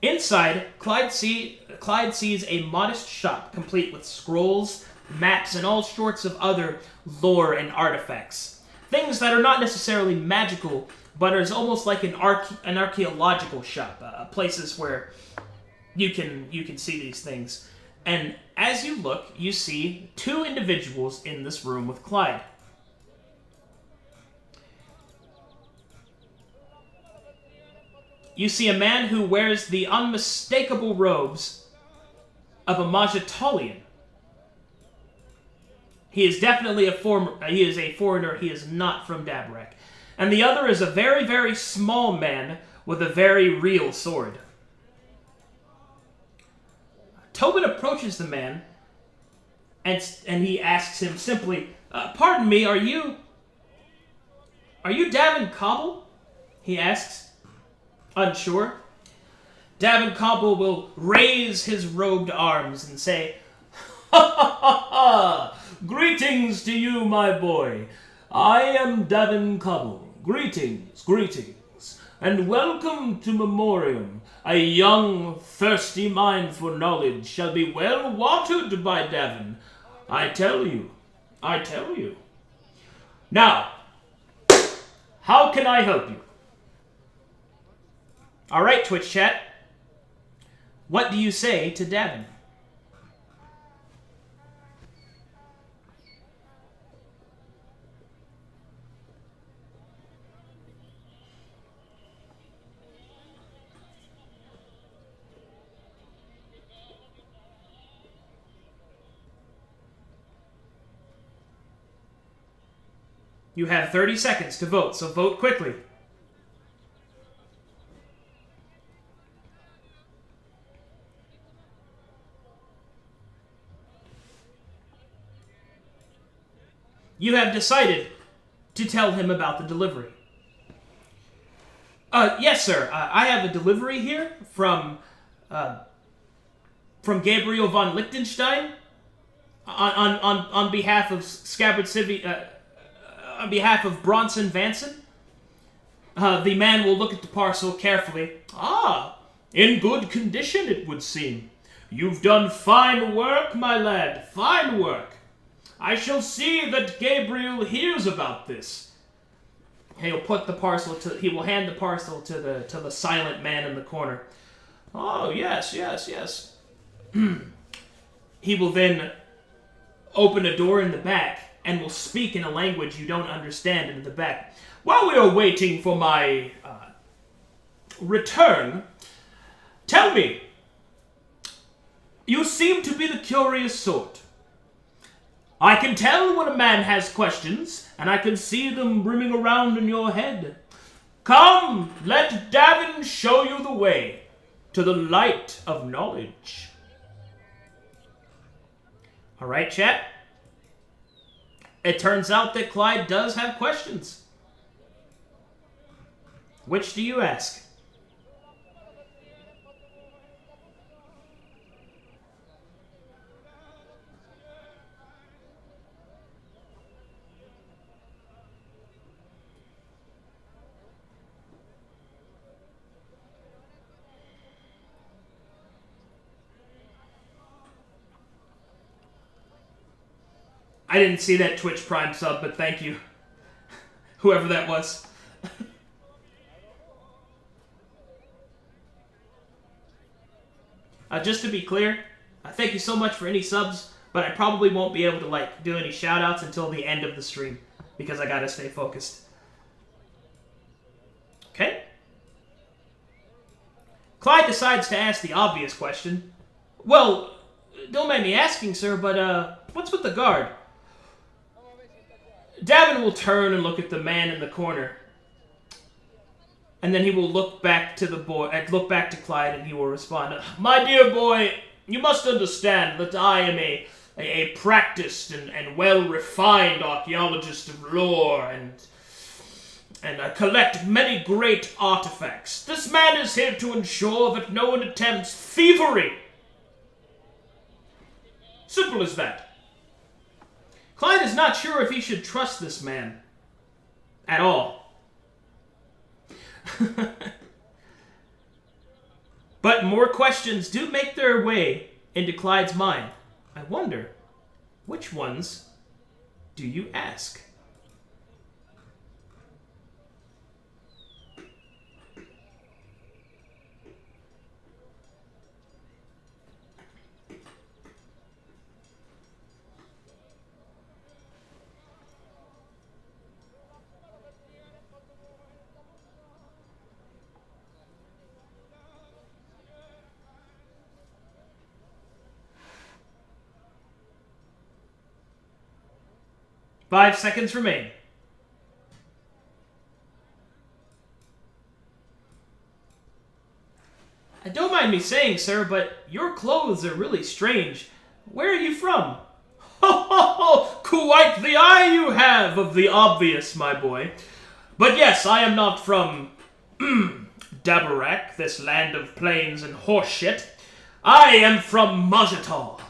Inside, Clyde sees a modest shop complete with scrolls, maps, and all sorts of other lore and artifacts. Things that are not necessarily magical, but is almost like an archaeological shop, places where you can see these things. And as you look, you see two individuals in this room with Clyde. You see a man who wears the unmistakable robes of a Majatolian. He is definitely a foreigner. He is not from Dabrak. And the other is a very, very small man with a very real sword. Tobin approaches the man, and he asks him simply, "Pardon me, are you Davin Cobble?" He asks, unsure. Davin Cobble will raise his robed arms and say, "Ha ha ha ha! Greetings to you, my boy. I am Davin Cobble. Greetings, greetings, and welcome to Memoriam. A young, thirsty mind for knowledge shall be well watered by Davin. I tell you. Now, how can I help you?" All right, Twitch chat. What do you say to Davin? You have 30 seconds to vote, so vote quickly. You have decided to tell him about the delivery. Yes, sir. I have a delivery here from Gabriel von Liechtenstein on behalf of Scabbard Civi, on behalf of Bronson Vanson. The man will look at the parcel carefully. "Ah, in good condition, it would seem. You've done fine work, my lad, fine work. I shall see that Gabriel hears about this." He will hand the parcel to the silent man in the corner. "Oh, yes. He will then open a door in the back and will speak in a language you don't understand in the back. "While we are waiting for my return, tell me, you seem to be the curious sort. I can tell when a man has questions, and I can see them brimming around in your head. Come, let Davin show you the way to the light of knowledge." All right, chat. It turns out that Clyde does have questions. Which do you ask? I didn't see that Twitch Prime sub, but thank you. Whoever that was. Just to be clear, thank you so much for any subs, but I probably won't be able to do any shoutouts until the end of the stream, because I gotta stay focused. Okay. Clyde decides to ask the obvious question. Well, don't mind me asking, sir, but, what's with the guard? Davin will turn and look at the man in the corner. And then he will look back to the boy, look back to Clyde, and he will respond, My dear boy, you must understand that I am a practiced and well-refined archaeologist of lore, and I collect many great artifacts. This man is here to ensure that no one attempts thievery. Simple as that. Clyde is not sure if he should trust this man at all. But more questions do make their way into Clyde's mind. I wonder, which ones do you ask? Five seconds remain. Don't mind me saying, sir, but your clothes are really strange. Where are you from? Ho, ho, ho! Quite the eye you have of the obvious, my boy. But yes, I am not from Dabarak, this land of plains and horseshit. I am from Majatal,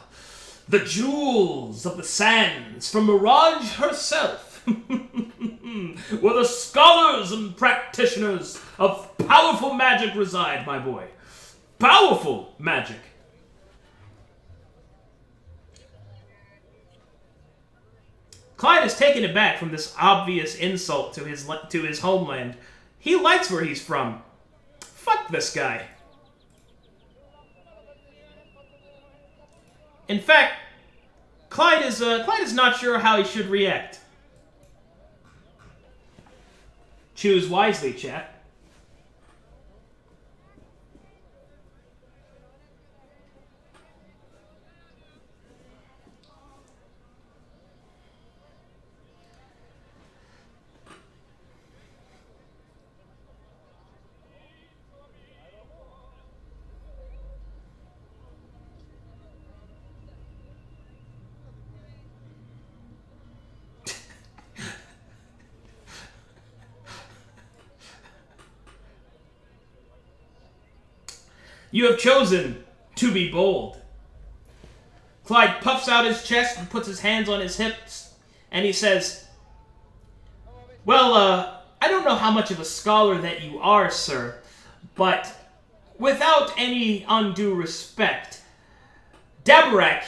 the jewels of the sands, from Mirage herself, where the scholars and practitioners of powerful magic reside, my boy. Powerful magic. Clyde is taken aback from this obvious insult to his homeland. He likes where he's from. Fuck this guy. In fact, Clyde is not sure how he should react. Choose wisely, chat. You have chosen to be bold. Clyde puffs out his chest and puts his hands on his hips, and he says, Well, I don't know how much of a scholar that you are, sir, but without any undue respect, Dabarak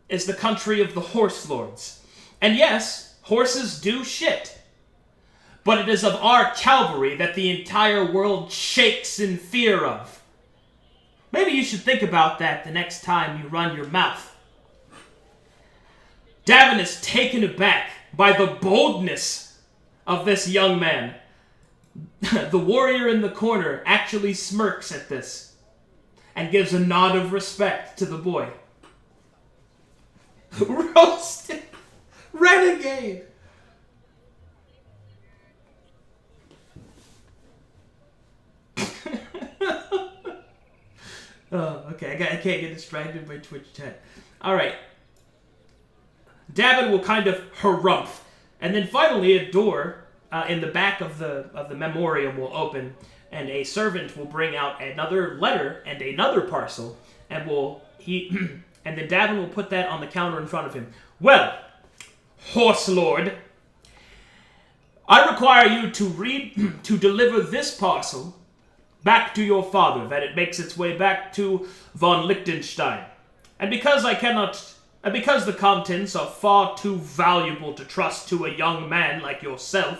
is the country of the horse lords. And yes, horses do shit. But it is of our cavalry that the entire world shakes in fear of. Maybe you should think about that the next time you run your mouth. Davin is taken aback by the boldness of this young man. The warrior in the corner actually smirks at this and gives a nod of respect to the boy. Roasted renegade! Oh, okay, I can't get distracted by Twitch chat. Alright. Davin will kind of harumph. And then finally a door in the back of the memoriam will open, and a servant will bring out another letter and another parcel, and and then Davin will put that on the counter in front of him. Well, Horse Lord, I require you to deliver this parcel back to your father, that it makes its way back to von Liechtenstein. And because the contents are far too valuable to trust to a young man like yourself,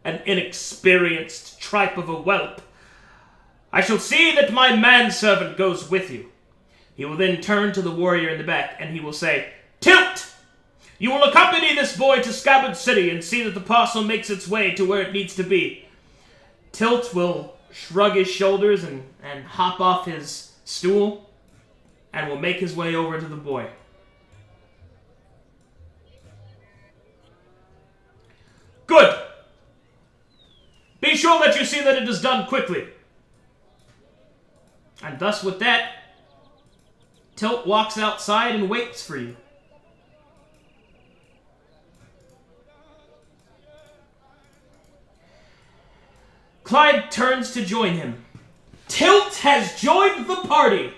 an inexperienced tripe of a whelp, I shall see that my manservant goes with you. He will then turn to the warrior in the back, and he will say, Tilt! You will accompany this boy to Scabbard City and see that the parcel makes its way to where it needs to be. Tilt will shrug his shoulders and hop off his stool and will make his way over to the boy. Good! Be sure that you see that it is done quickly. And thus with that, Tilt walks outside and waits for you. Clyde turns to join him. Tilt has joined the party!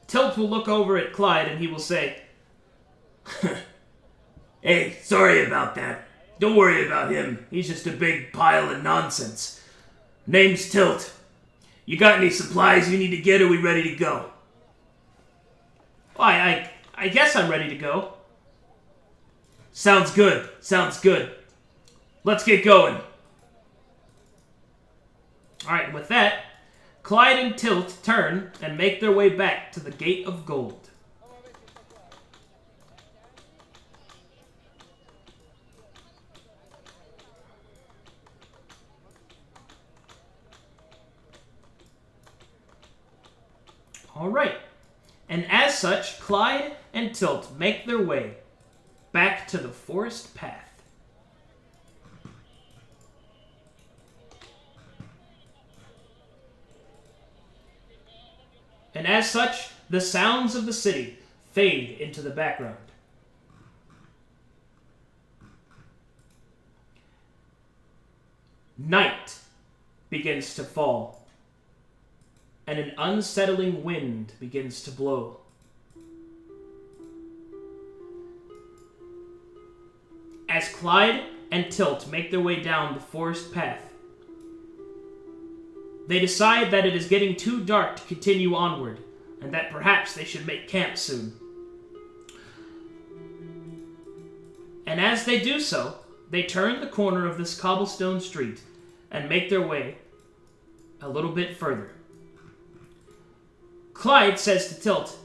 Tilt will look over at Clyde and he will say, Hey, sorry about that. Don't worry about him. He's just a big pile of nonsense. Name's Tilt. You got any supplies you need to get, or are we ready to go? Well, I guess I'm ready to go. Sounds good. Sounds good. Let's get going. Alright, with that, Clyde and Tilt turn and make their way back to the Gate of Gold. Alright, and as such, Clyde and Tilt make their way back to the forest path. And as such, the sounds of the city fade into the background. Night begins to fall, and an unsettling wind begins to blow. As Clyde and Tilt make their way down the forest path, they decide that it is getting too dark to continue onward, and that perhaps they should make camp soon. And as they do so, they turn the corner of this cobblestone street and make their way a little bit further. Clyde says to Tilt,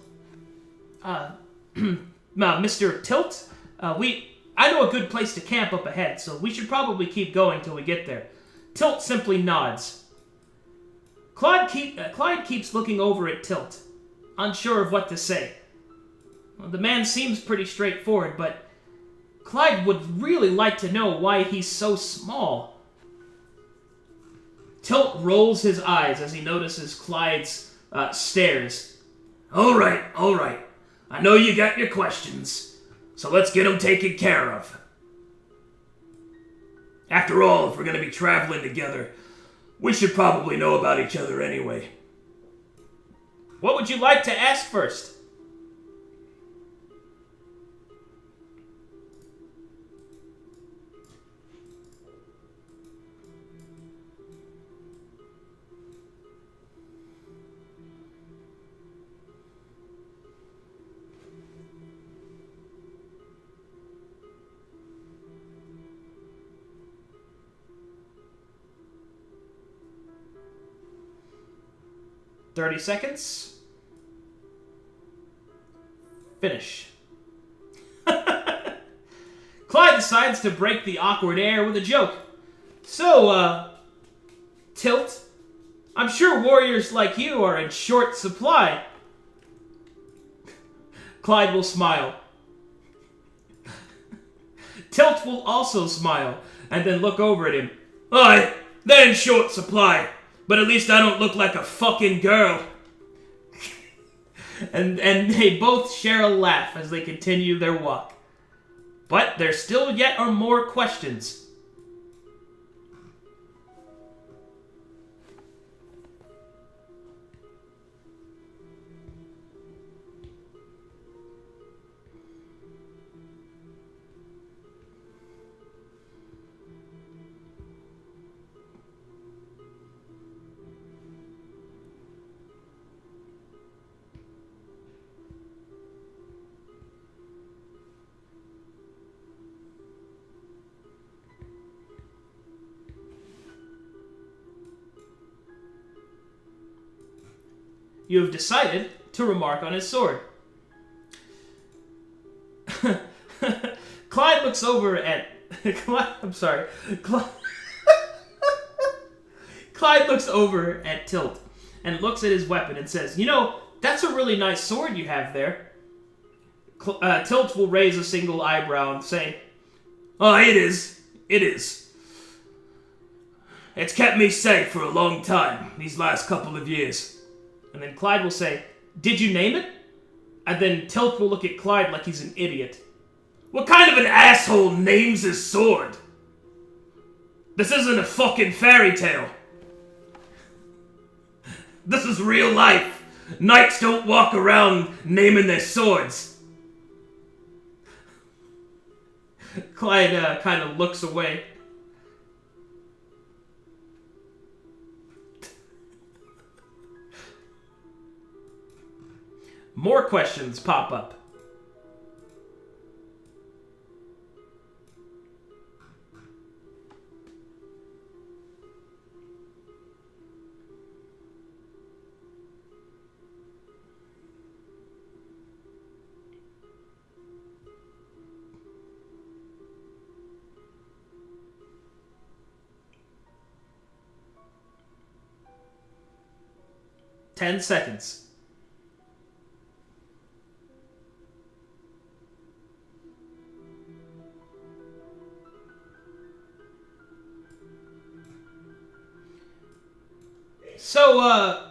Mr. Tilt, I know a good place to camp up ahead, so we should probably keep going till we get there. Tilt simply nods. Clyde keeps looking over at Tilt, unsure of what to say. Well, the man seems pretty straightforward, but Clyde would really like to know why he's so small. Tilt rolls his eyes as he notices Clyde's stares. All right. I know you got your questions, so let's get them taken care of. After all, if we're going to be traveling together, we should probably know about each other anyway. What would you like to ask first? "30 seconds. Finish." Clyde decides to break the awkward air with a joke. So, Tilt, I'm sure warriors like you are in short supply. Clyde will smile. Tilt will also smile, and then look over at him. Aye, they're in short supply. But at least I don't look like a fucking girl. and they both share a laugh as they continue their walk. But there still yet are more questions. You have decided to remark on his sword. Clyde looks over at... I'm sorry. Clyde looks over at Tilt and looks at his weapon and says, "You know, that's a really nice sword you have there." Tilt will raise a single eyebrow and say, "Oh, it is. It is. It's kept me safe for a long time, these last couple of years." And then Clyde will say, "Did you name it?" And then Tilt will look at Clyde like he's an idiot. What kind of an asshole names his sword? This isn't a fucking fairy tale. This is real life. Knights don't walk around naming their swords. Clyde kind of looks away. More questions pop up. Ten seconds. So,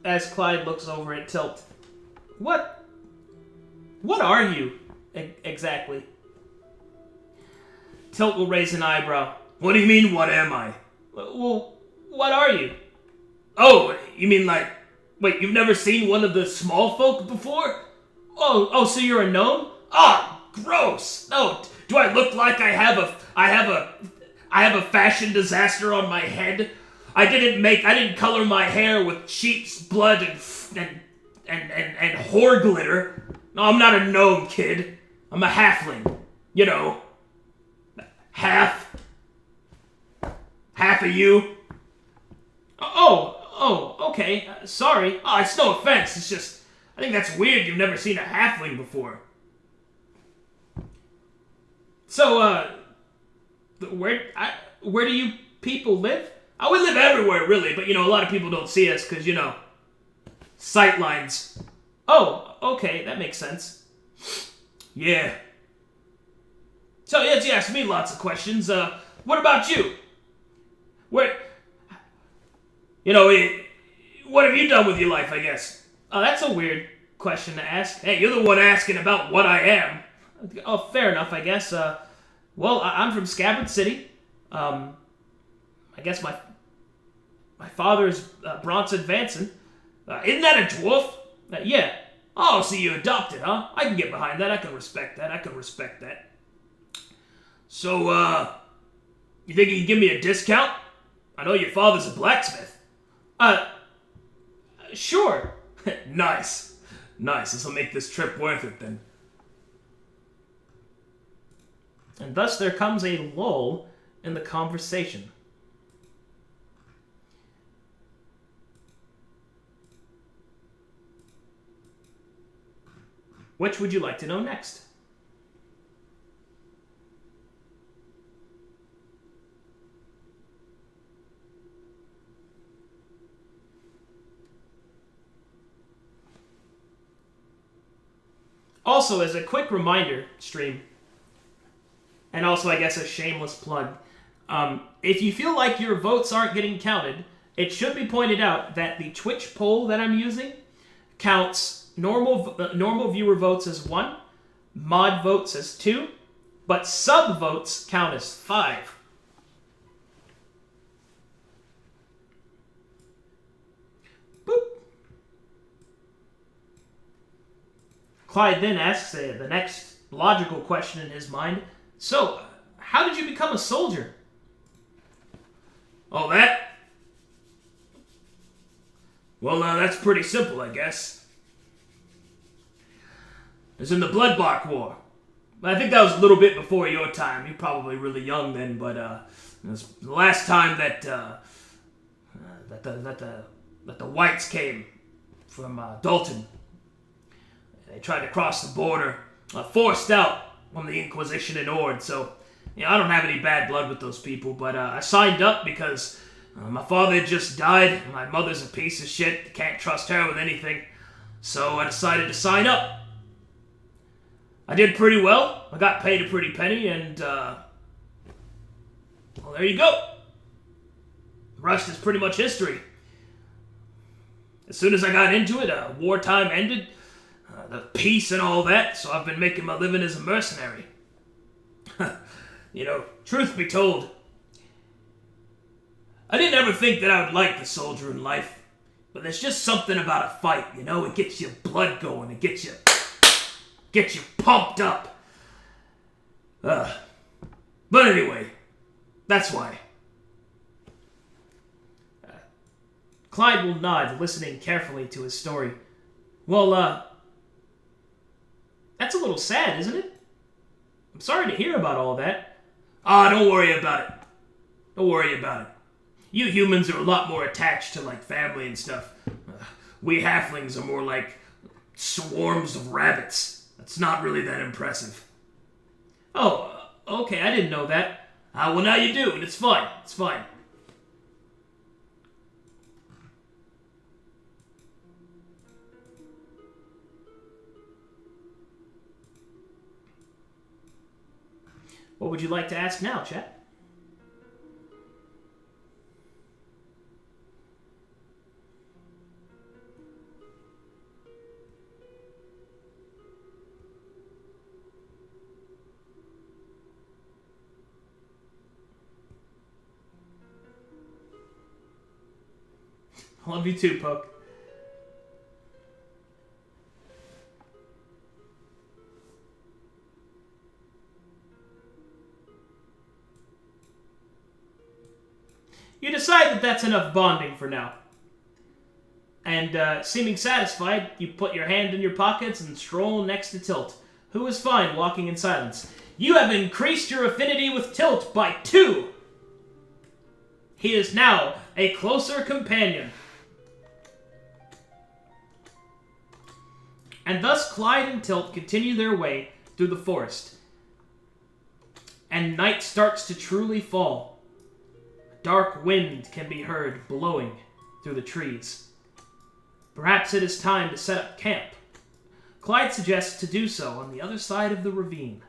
as Clyde looks over at Tilt, what are you, exactly? Tilt will raise an eyebrow. What do you mean, what am I? Well, what are you? Oh, you mean like... Wait, you've never seen one of the small folk before? Oh, so you're a gnome? Ah, gross! No, do I look like I have a fashion disaster on my head? I didn't color my hair with sheep's blood and whore glitter. No, I'm not a gnome, kid. I'm a halfling. You know. Half of you. Oh, okay. Sorry. Oh, it's no offense. It's just, I think that's weird. You've never seen a halfling before. So, where do you people live? Oh, we live everywhere, really, but, you know, a lot of people don't see us because, you know, sight lines. Oh, okay, that makes sense. Yeah. So, yes, you asked me lots of questions. What about you? What have you done with your life, I guess? That's a weird question to ask. Hey, you're the one asking about what I am. Oh, fair enough, I guess. Well, I'm from Scabbard City. I guess my father's Bronson Vanson. Isn't that a dwarf? Yeah. Oh, so you adopted, huh? I can get behind that. I can respect that. So, you think you can give me a discount? I know your father's a blacksmith. Sure. Nice. This will make this trip worth it, then. And thus there comes a lull in the conversation. Which would you like to know next? Also, as a quick reminder, stream, and also I guess a shameless plug, if you feel like your votes aren't getting counted, it should be pointed out that the Twitch poll that I'm using counts normal viewer votes as 1, mod votes as 2, but sub votes count as 5. Boop. Clyde then asks the next logical question in his mind. So, how did you become a soldier? Oh, that? Well, that's pretty simple, I guess. It was in the Bloodbark War. I think that was a little bit before your time. You're probably really young then, but it was the last time that the whites came from Dalton. They tried to cross the border. forced out from the Inquisition in Ord, so I don't have any bad blood with those people, but I signed up because my father had just died, and my mother's a piece of shit, can't trust her with anything, so I decided to sign up. I did pretty well, I got paid a pretty penny, and well, there you go. The rest is pretty much history. As soon as I got into it, wartime ended, the peace and all that, so I've been making my living as a mercenary. Truth be told, I didn't ever think that I would like the soldiering life, but there's just something about a fight, it gets your blood going, it gets you pumped up. But anyway, that's why. Clyde will nod, listening carefully to his story. Well, that's a little sad, isn't it? I'm sorry to hear about all that. Don't worry about it. Don't worry about it. You humans are a lot more attached to, family and stuff. We halflings are more like swarms of rabbits. That's not really that impressive. Oh, okay, I didn't know that. Well, now you do, and it's fine. It's fine. What would you like to ask now, chat? I love you too, Poke. You decide that that's enough bonding for now. And, seeming satisfied, you put your hand in your pockets and stroll next to Tilt, who is fine walking in silence. You have increased your affinity with Tilt by 2! He is now a closer companion. And thus Clyde and Tilt continue their way through the forest. And night starts to truly fall. Dark wind can be heard blowing through the trees. Perhaps it is time to set up camp. Clyde suggests to do so on the other side of the ravine.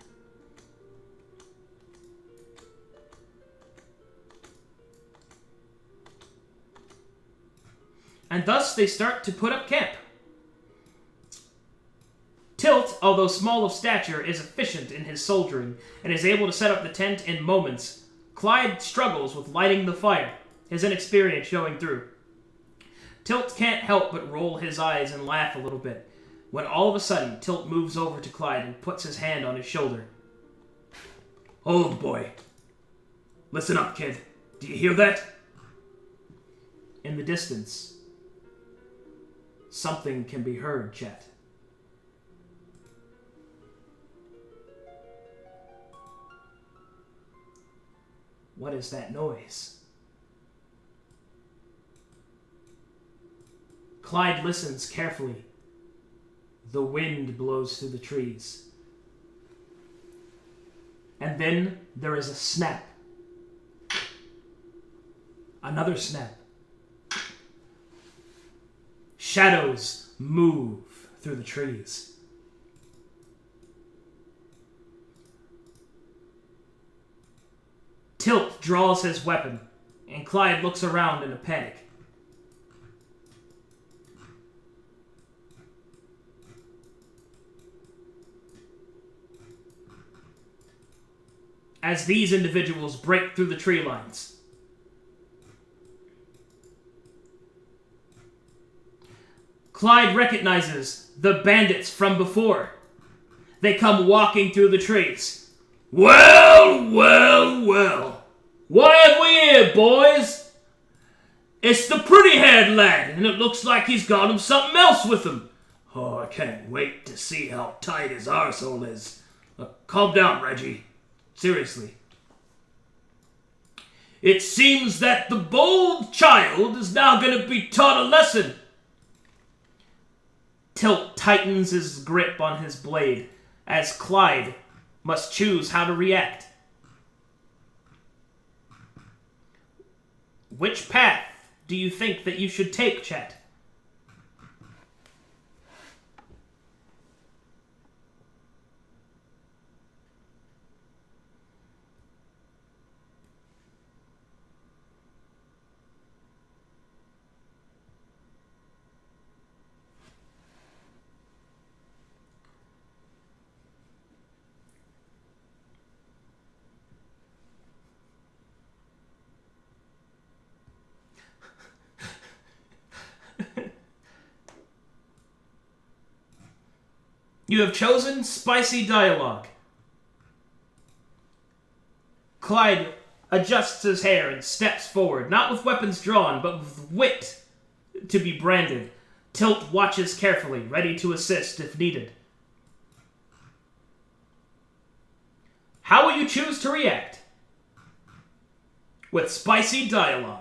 And thus they start to put up camp. Tilt, although small of stature, is efficient in his soldiering and is able to set up the tent in moments. Clyde struggles with lighting the fire, his inexperience showing through. Tilt can't help but roll his eyes and laugh a little bit, when all of a sudden Tilt moves over to Clyde and puts his hand on his shoulder. Old boy. Listen up, kid. Do you hear that? In the distance, something can be heard, chat. What is that noise? Clyde listens carefully. The wind blows through the trees. And then there is a snap. Another snap. Shadows move through the trees. Tilt draws his weapon, and Clyde looks around in a panic. As these individuals break through the tree lines. Clyde recognizes the bandits from before. They come walking through the trees. Well, well, well. What have we here, boys? It's the pretty-haired lad, and it looks like he's got him something else with him. Oh, I can't wait to see how tight his arsehole is. Calm down, Reggie. Seriously. It seems that the bold child is now going to be taught a lesson. Tilt tightens his grip on his blade, as Clyde must choose how to react. Which path do you think that you should take, chat? You have chosen spicy dialogue. Clyde adjusts his hair and steps forward, not with weapons drawn, but with wit to be branded. Tilt watches carefully, ready to assist if needed. How will you choose to react? With spicy dialogue.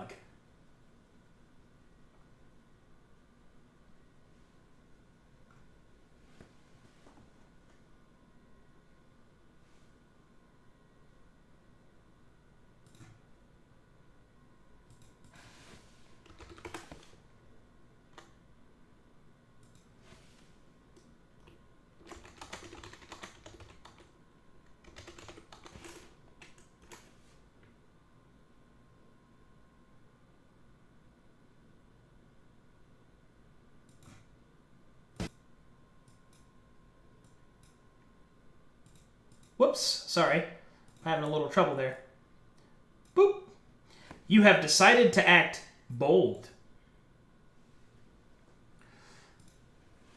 Whoops, sorry. I'm having a little trouble there. Boop. You have decided to act bold.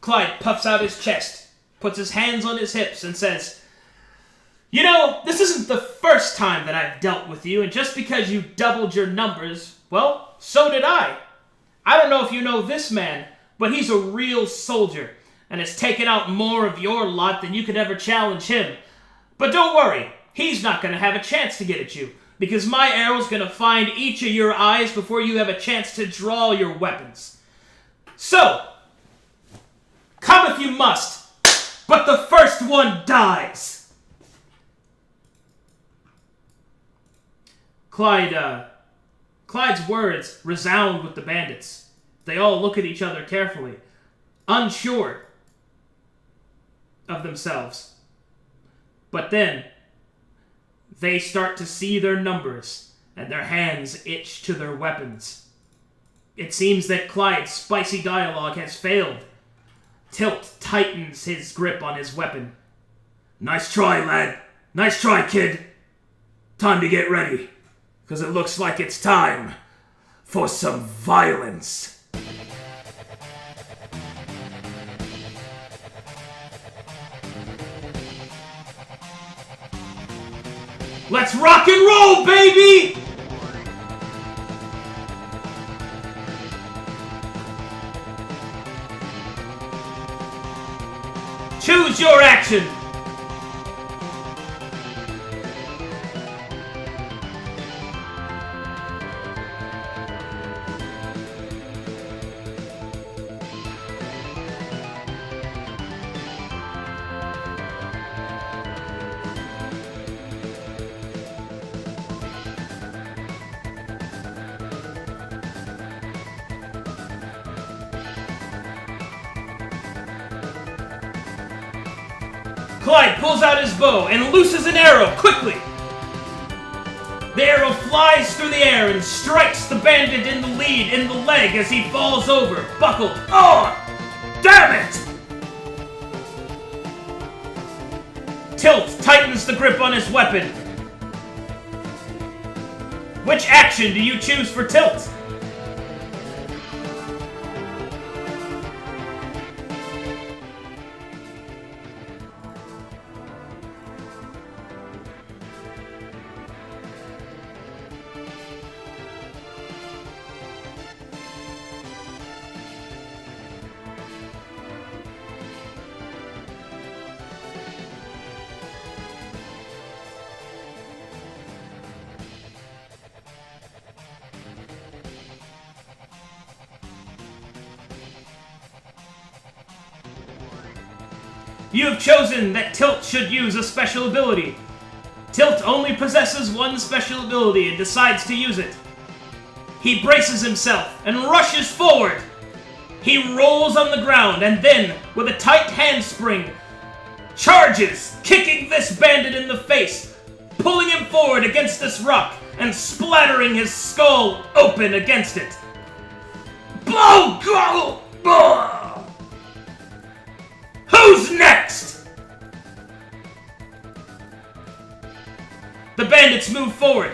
Clyde puffs out his chest, puts his hands on his hips, and says, "You know, this isn't the first time that I've dealt with you, and just because you doubled your numbers, well, so did I. I don't know if you know this man, but he's a real soldier, and has taken out more of your lot than you could ever challenge him. But don't worry, he's not going to have a chance to get at you, because my arrow's going to find each of your eyes before you have a chance to draw your weapons. So, come if you must, but the first one dies." Clyde's words resound with the bandits. They all look at each other carefully, unsure of themselves. But then, they start to see their numbers, and their hands itch to their weapons. It seems that Clyde's spicy dialogue has failed. Tilt tightens his grip on his weapon. "Nice try, lad. Nice try, kid. Time to get ready, because it looks like it's time for some violence." Let's rock and roll, baby! Choose your action! Clyde pulls out his bow and looses an arrow quickly. The arrow flies through the air and strikes the bandit in the lead in the leg as he falls over, buckled. Oh! Damn it! Tilt tightens the grip on his weapon. Which action do you choose for Tilt? You have chosen that Tilt should use a special ability. Tilt only possesses one special ability and decides to use it. He braces himself and rushes forward. He rolls on the ground and then, with a tight handspring, charges, kicking this bandit in the face, pulling him forward against this rock and splattering his skull open against it. Blow! Go! Who's next? The bandits move forward.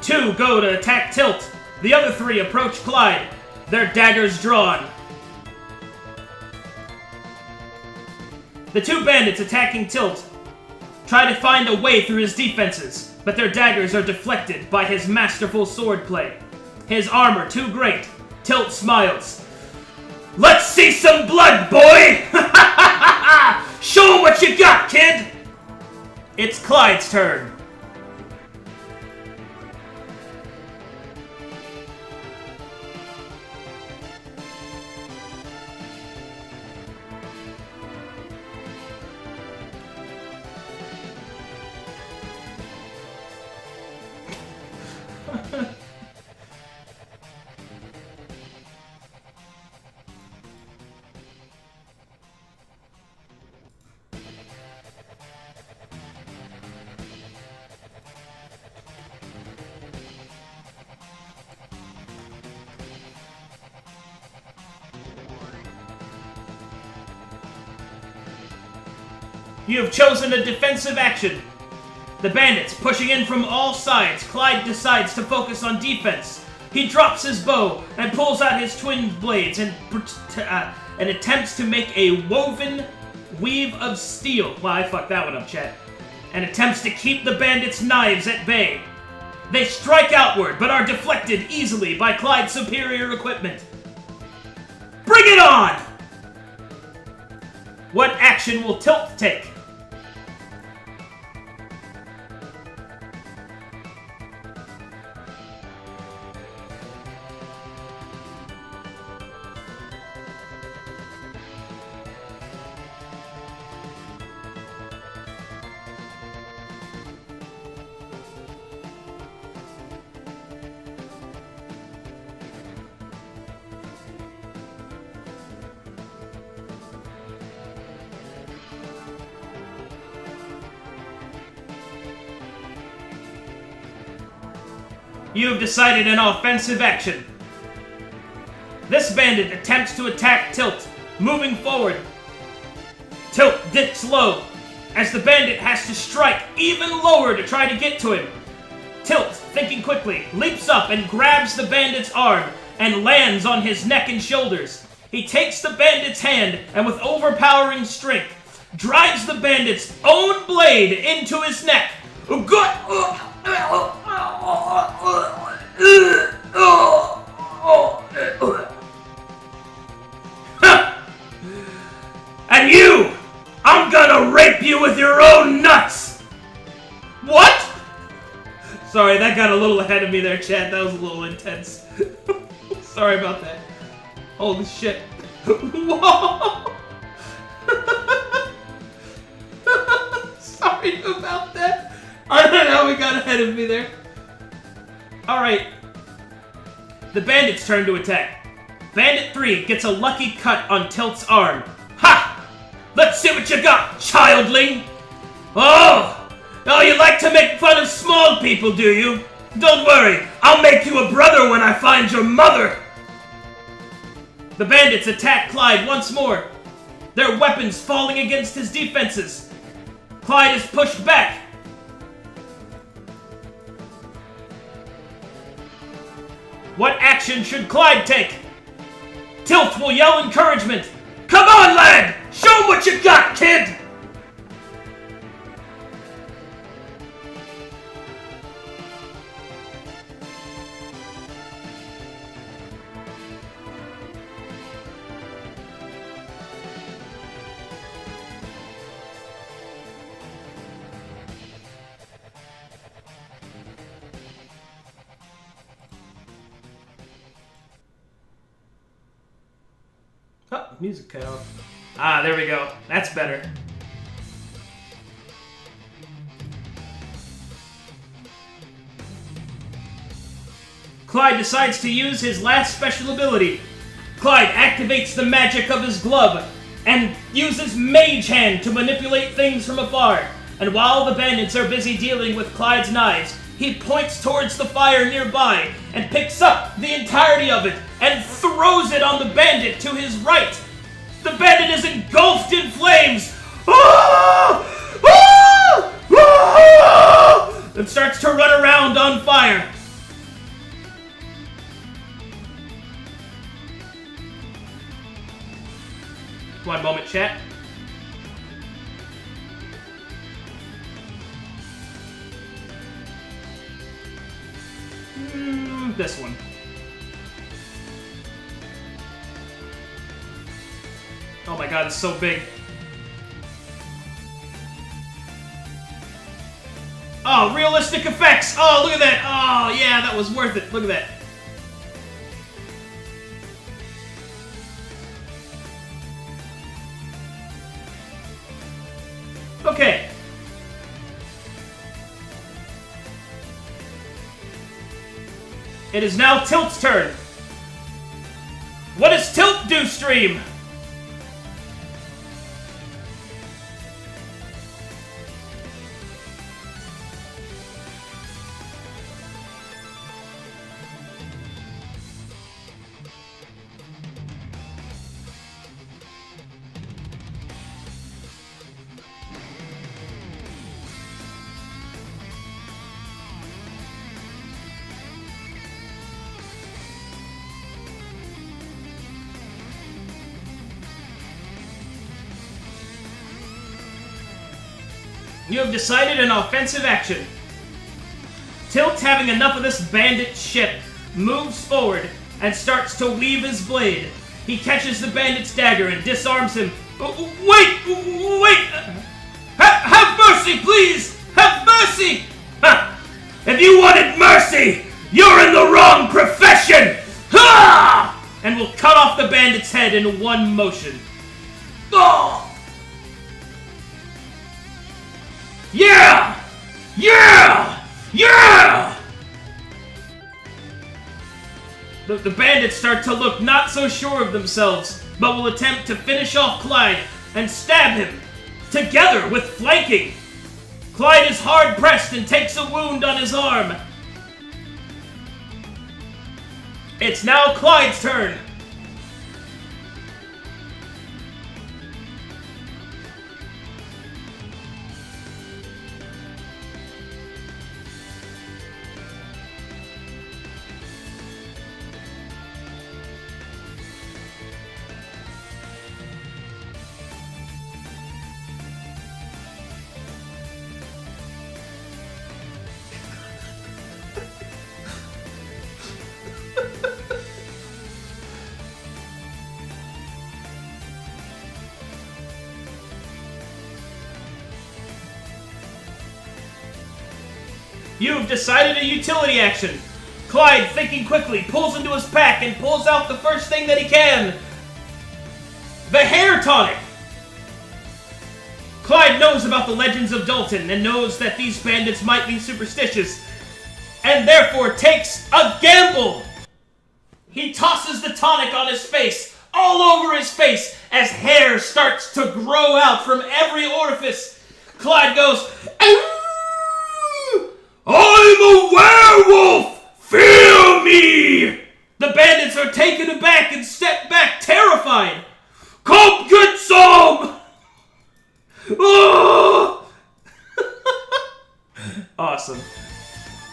Two go to attack Tilt. The other three approach Clyde, their daggers drawn. The two bandits attacking Tilt try to find a way through his defenses, but their daggers are deflected by his masterful swordplay. His armor too great. Tilt smiles. Let's see some blood, boy! Show him what you got, kid! It's Clyde's turn. You have chosen a defensive action. The bandits pushing in from all sides, Clyde decides to focus on defense. He drops his bow and pulls out his twin blades and attempts to make a woven weave of steel. Well, I fucked that one up, chat. And attempts to keep the bandits' knives at bay. They strike outward, but are deflected easily by Clyde's superior equipment. Bring it on! What action will Tilt take? You have decided an offensive action. This bandit attempts to attack Tilt, moving forward. Tilt dips low, as the bandit has to strike even lower to try to get to him. Tilt, thinking quickly, leaps up and grabs the bandit's arm and lands on his neck and shoulders. He takes the bandit's hand and with overpowering strength, drives the bandit's own blade into his neck. And you! I'm gonna rape you with your own nuts! What? Sorry, that got a little ahead of me there, chat. That was a little intense. Sorry about that. Holy shit. Whoa! Sorry about that. I don't know how we got ahead of me there. Alright. The bandit's turn to attack. Bandit 3 gets a lucky cut on Tilt's arm. Ha! Let's see what you got, childling! Oh, you like to make fun of small people, do you? Don't worry, I'll make you a brother when I find your mother! The bandits attack Clyde once more, their weapons falling against his defenses. Clyde is pushed back. What action should Clyde take? Tilt will yell encouragement. Come on, lad! Show him what you got, kid! music cut off. Ah, there we go. That's better. Clyde decides to use his last special ability. Clyde activates the magic of his glove and uses Mage Hand to manipulate things from afar. And while the bandits are busy dealing with Clyde's knives, he points towards the fire nearby and picks up the entirety of it and throws it on the bandit to his right. The bandit is engulfed in flames. Ah! Ah! Ah! And starts to run around on fire. One moment, chat. This one. Oh my god, it's so big. Oh, realistic effects! Oh, look at that! Oh, yeah, that was worth it. Look at that. Okay. It is now Tilt's turn. What does Tilt do, stream? You have decided an offensive action. Tilt, having enough of this bandit shit, moves forward and starts to weave his blade. He catches the bandit's dagger and disarms him. Wait! Have mercy, please! Have mercy! Ha! If you wanted mercy, you're in the wrong profession! Ha! And will cut off the bandit's head in one motion. Oh! Yeah! Yeah! Yeah! The bandits start to look not so sure of themselves, but will attempt to finish off Clyde and stab him, together with flanking. Clyde is hard pressed and takes a wound on his arm. It's now Clyde's turn. You've decided a utility action. Clyde, thinking quickly, pulls into his pack and pulls out the first thing that he can. The hair tonic. Clyde knows about the legends of Dalton and knows that these bandits might be superstitious, and therefore takes a gamble. He tosses the tonic on his face, all over his face, as hair starts to grow out from every orifice. Clyde goes, I'm a werewolf! Feel me! The bandits are taken aback and step back, terrified. Come get some! Oh! Awesome.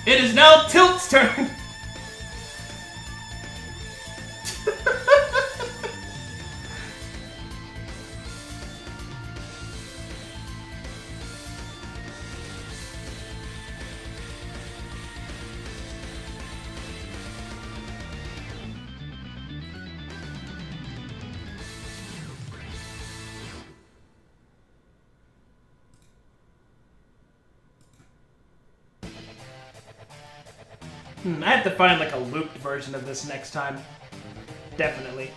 It is now Tilt's turn. I have to find like a looped version of this next time. Definitely.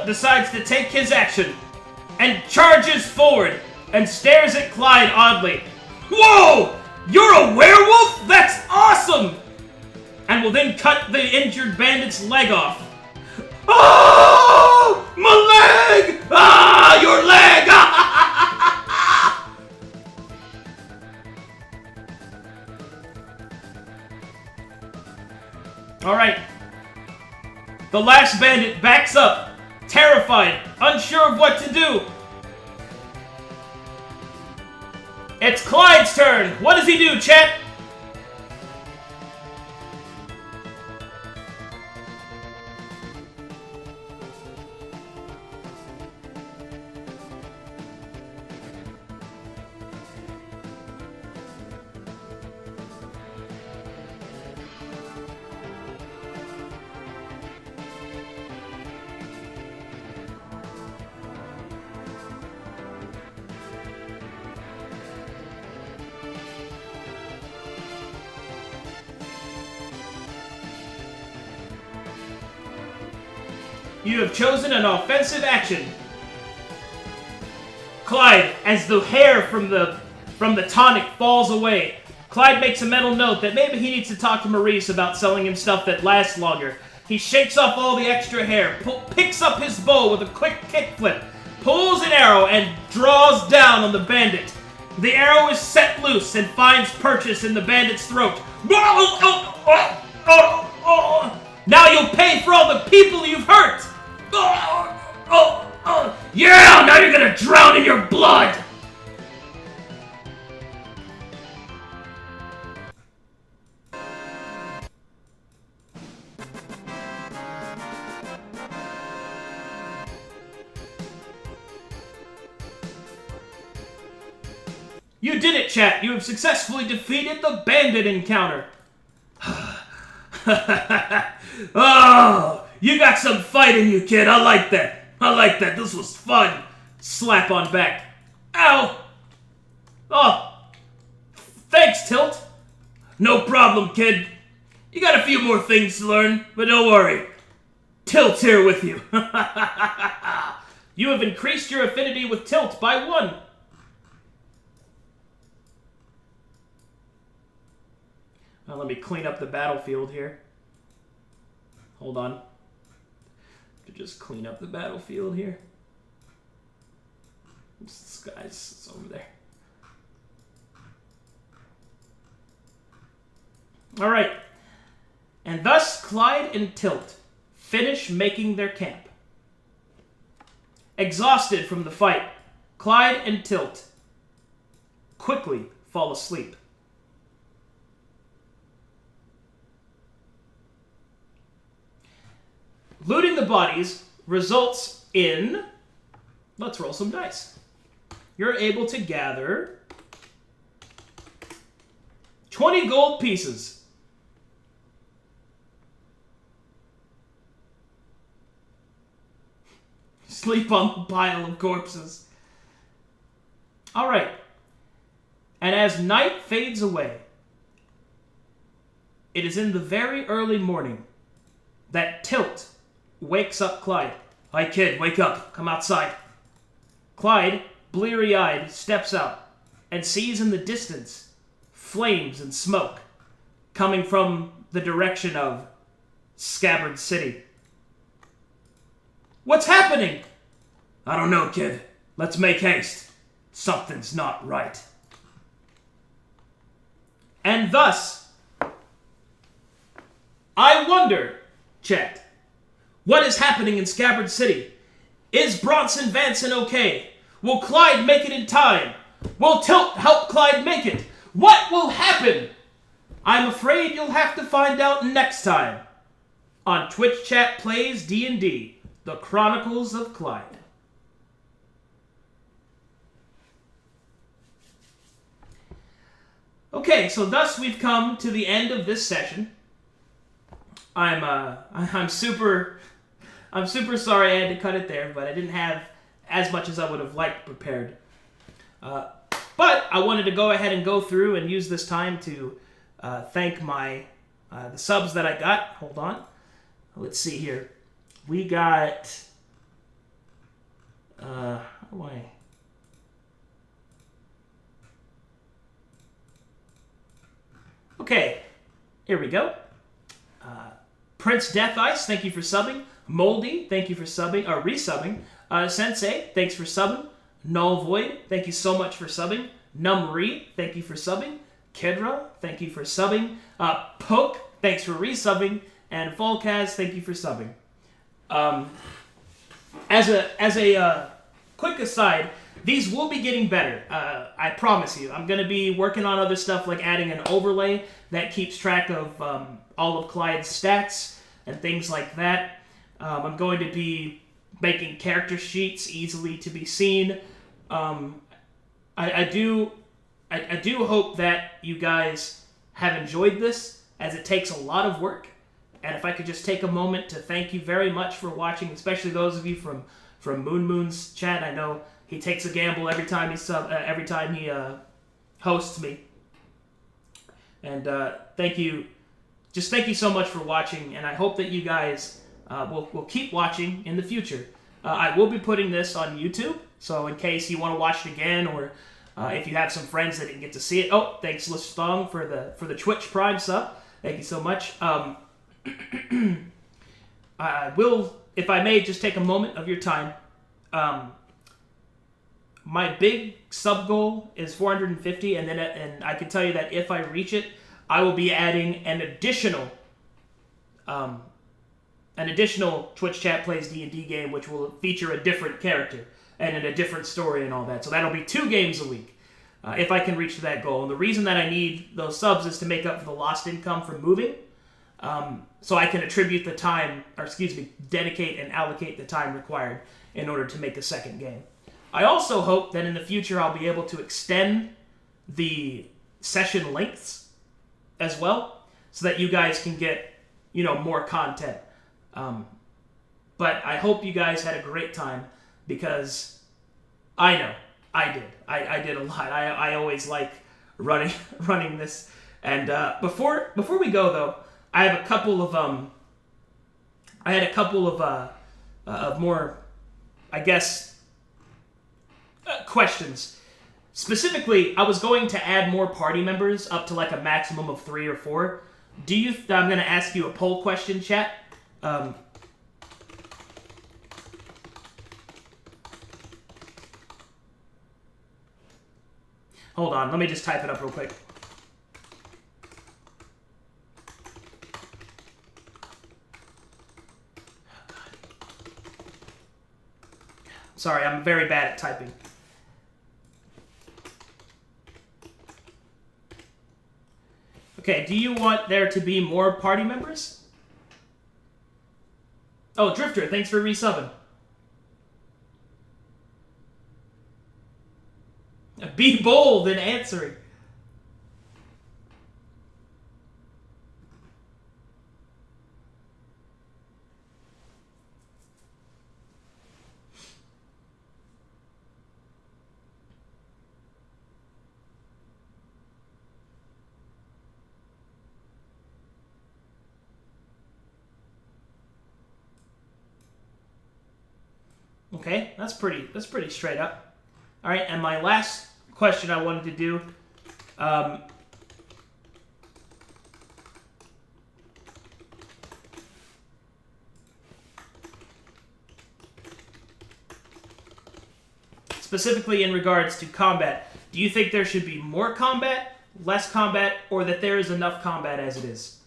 Tilt decides to take his action and charges forward and stares at Clyde oddly. Whoa! You're a werewolf? That's awesome! And will then cut the injured bandit's leg off. Oh! My leg! Ah! Your leg! Alright. The last bandit backs up, terrified, unsure of what to do. It's Clyde's turn. What does he do, chat? You have chosen an offensive action. Clyde, as the hair from the tonic falls away, Clyde makes a mental note that maybe he needs to talk to Maurice about selling him stuff that lasts longer. He shakes off all the extra hair, picks up his bow with a quick kickflip, pulls an arrow, and draws down on the bandit. The arrow is set loose and finds purchase in the bandit's throat. Now you'll pay for all the people you've hurt! Yeah, now you're gonna drown in your blood! You did it, chat! You have successfully defeated the bandit encounter! Oh, you got some fight in you, kid. I like that. I like that. This was fun. Slap on back. Ow! Oh, thanks, Tilt. No problem, kid. You got a few more things to learn, but don't worry. Tilt's here with you. You have increased your affinity with Tilt by 1. Well, let me clean up the battlefield here. Hold on. To just clean up the battlefield here. This guy's over there. Alright. And thus Clyde and Tilt finish making their camp. Exhausted from the fight, Clyde and Tilt quickly fall asleep. Looting the bodies results in... Let's roll some dice. You're able to gather 20 gold pieces. Sleep on the pile of corpses. Alright. And as night fades away, it is in the very early morning that Tilt wakes up Clyde. Hi, kid, wake up. Come outside. Clyde, bleary-eyed, steps out and sees in the distance flames and smoke coming from the direction of Scabbard City. What's happening? I don't know, kid. Let's make haste. Something's not right. And thus, I wonder, chat, what is happening in Scabbard City? Is Bronson Vanson okay? Will Clyde make it in time? Will Tilt help Clyde make it? What will happen? I'm afraid you'll have to find out next time on Twitch Chat Plays D&D, The Chronicles of Clyde. Okay, so thus we've come to the end of this session. I'm super sorry I had to cut it there, but I didn't have as much as I would have liked prepared. But I wanted to go ahead and go through and use this time to thank the subs that I got. Hold on. Let's see here. We got How do I... Okay, here we go. Prince Death Ice, thank you for subbing. Moldy, thank you for subbing, or resubbing. Sensei, thanks for subbing. Null Void, thank you so much for subbing. Numri, thank you for subbing. Kedra, thank you for subbing. Poke, thanks for resubbing. And Volkaz, thank you for subbing. As a quick aside, these will be getting better. I promise you. I'm going to be working on other stuff like adding an overlay that keeps track of all of Clyde's stats and things like that. I'm going to be making character sheets easily to be seen. I do hope that you guys have enjoyed this, as it takes a lot of work. And if I could just take a moment to thank you very much for watching, especially those of you from Moon's chat. I know he takes a gamble every time he hosts me. And thank you so much for watching, and I hope that you guys will keep watching in the future. I will be putting this on YouTube, so in case you want to watch it again, or if you have some friends that didn't get to see it. Oh, thanks Listong for the Twitch Prime sub. Thank you so much. I will, if I may, just take a moment of your time. My big sub goal is 450, and I can tell you that if I reach it, I will be adding an additional Twitch Chat Plays D&D game, which will feature a different character and a different story and all that. So that'll be 2 games a week if I can reach that goal. And the reason that I need those subs is to make up for the lost income from moving. So I can attribute the time, dedicate and allocate the time required in order to make a second game. I also hope that in the future I'll be able to extend the session lengths as well, so that you guys can get, more content. But I hope you guys had a great time, because I know I did. I did a lot. I always like running this. And before we go though, I have a couple of more, I guess, questions. Specifically, I was going to add more party members up to like a maximum of 3 or 4. I'm going to ask you a poll question, chat. Hold on, let me just type it up real quick. Sorry, I'm very bad at typing. Okay, do you want there to be more party members? Oh, Drifter, thanks for resubbing. Be bold in answering. Okay, that's pretty straight up. All right, and my last question I wanted to do, specifically in regards to combat. Do you think there should be more combat, less combat, or that there is enough combat as it is?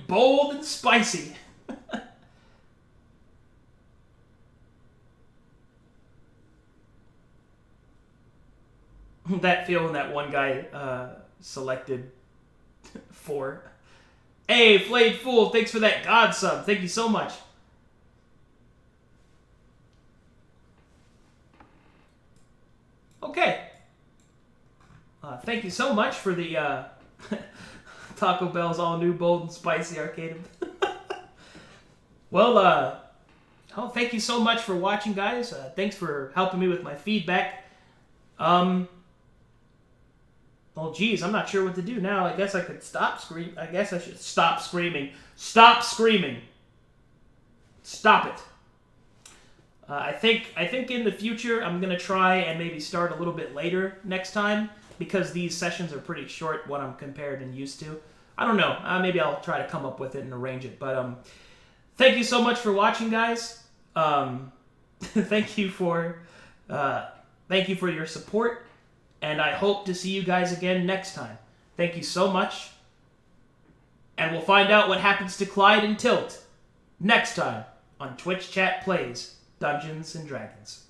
Bold and spicy. That feeling that one guy selected for. Hey, Flayed Fool, thanks for that God sub. Thank you so much. Okay. Thank you so much for the Taco Bell's all new bold and spicy Arcadum. Well, thank you so much for watching, guys. Thanks for helping me with my feedback. Well, geez, I'm not sure what to do now. I guess I could stop screaming. I guess I should stop screaming. Stop screaming. Stop it. I think in the future I'm gonna try and maybe start a little bit later next time because these sessions are pretty short what I'm compared and used to. I don't know. Maybe I'll try to come up with it and arrange it. But thank you so much for watching, guys. Thank you for your support, and I hope to see you guys again next time. Thank you so much, and we'll find out what happens to Clyde and Tilt next time on Twitch Chat Plays Dungeons and Dragons.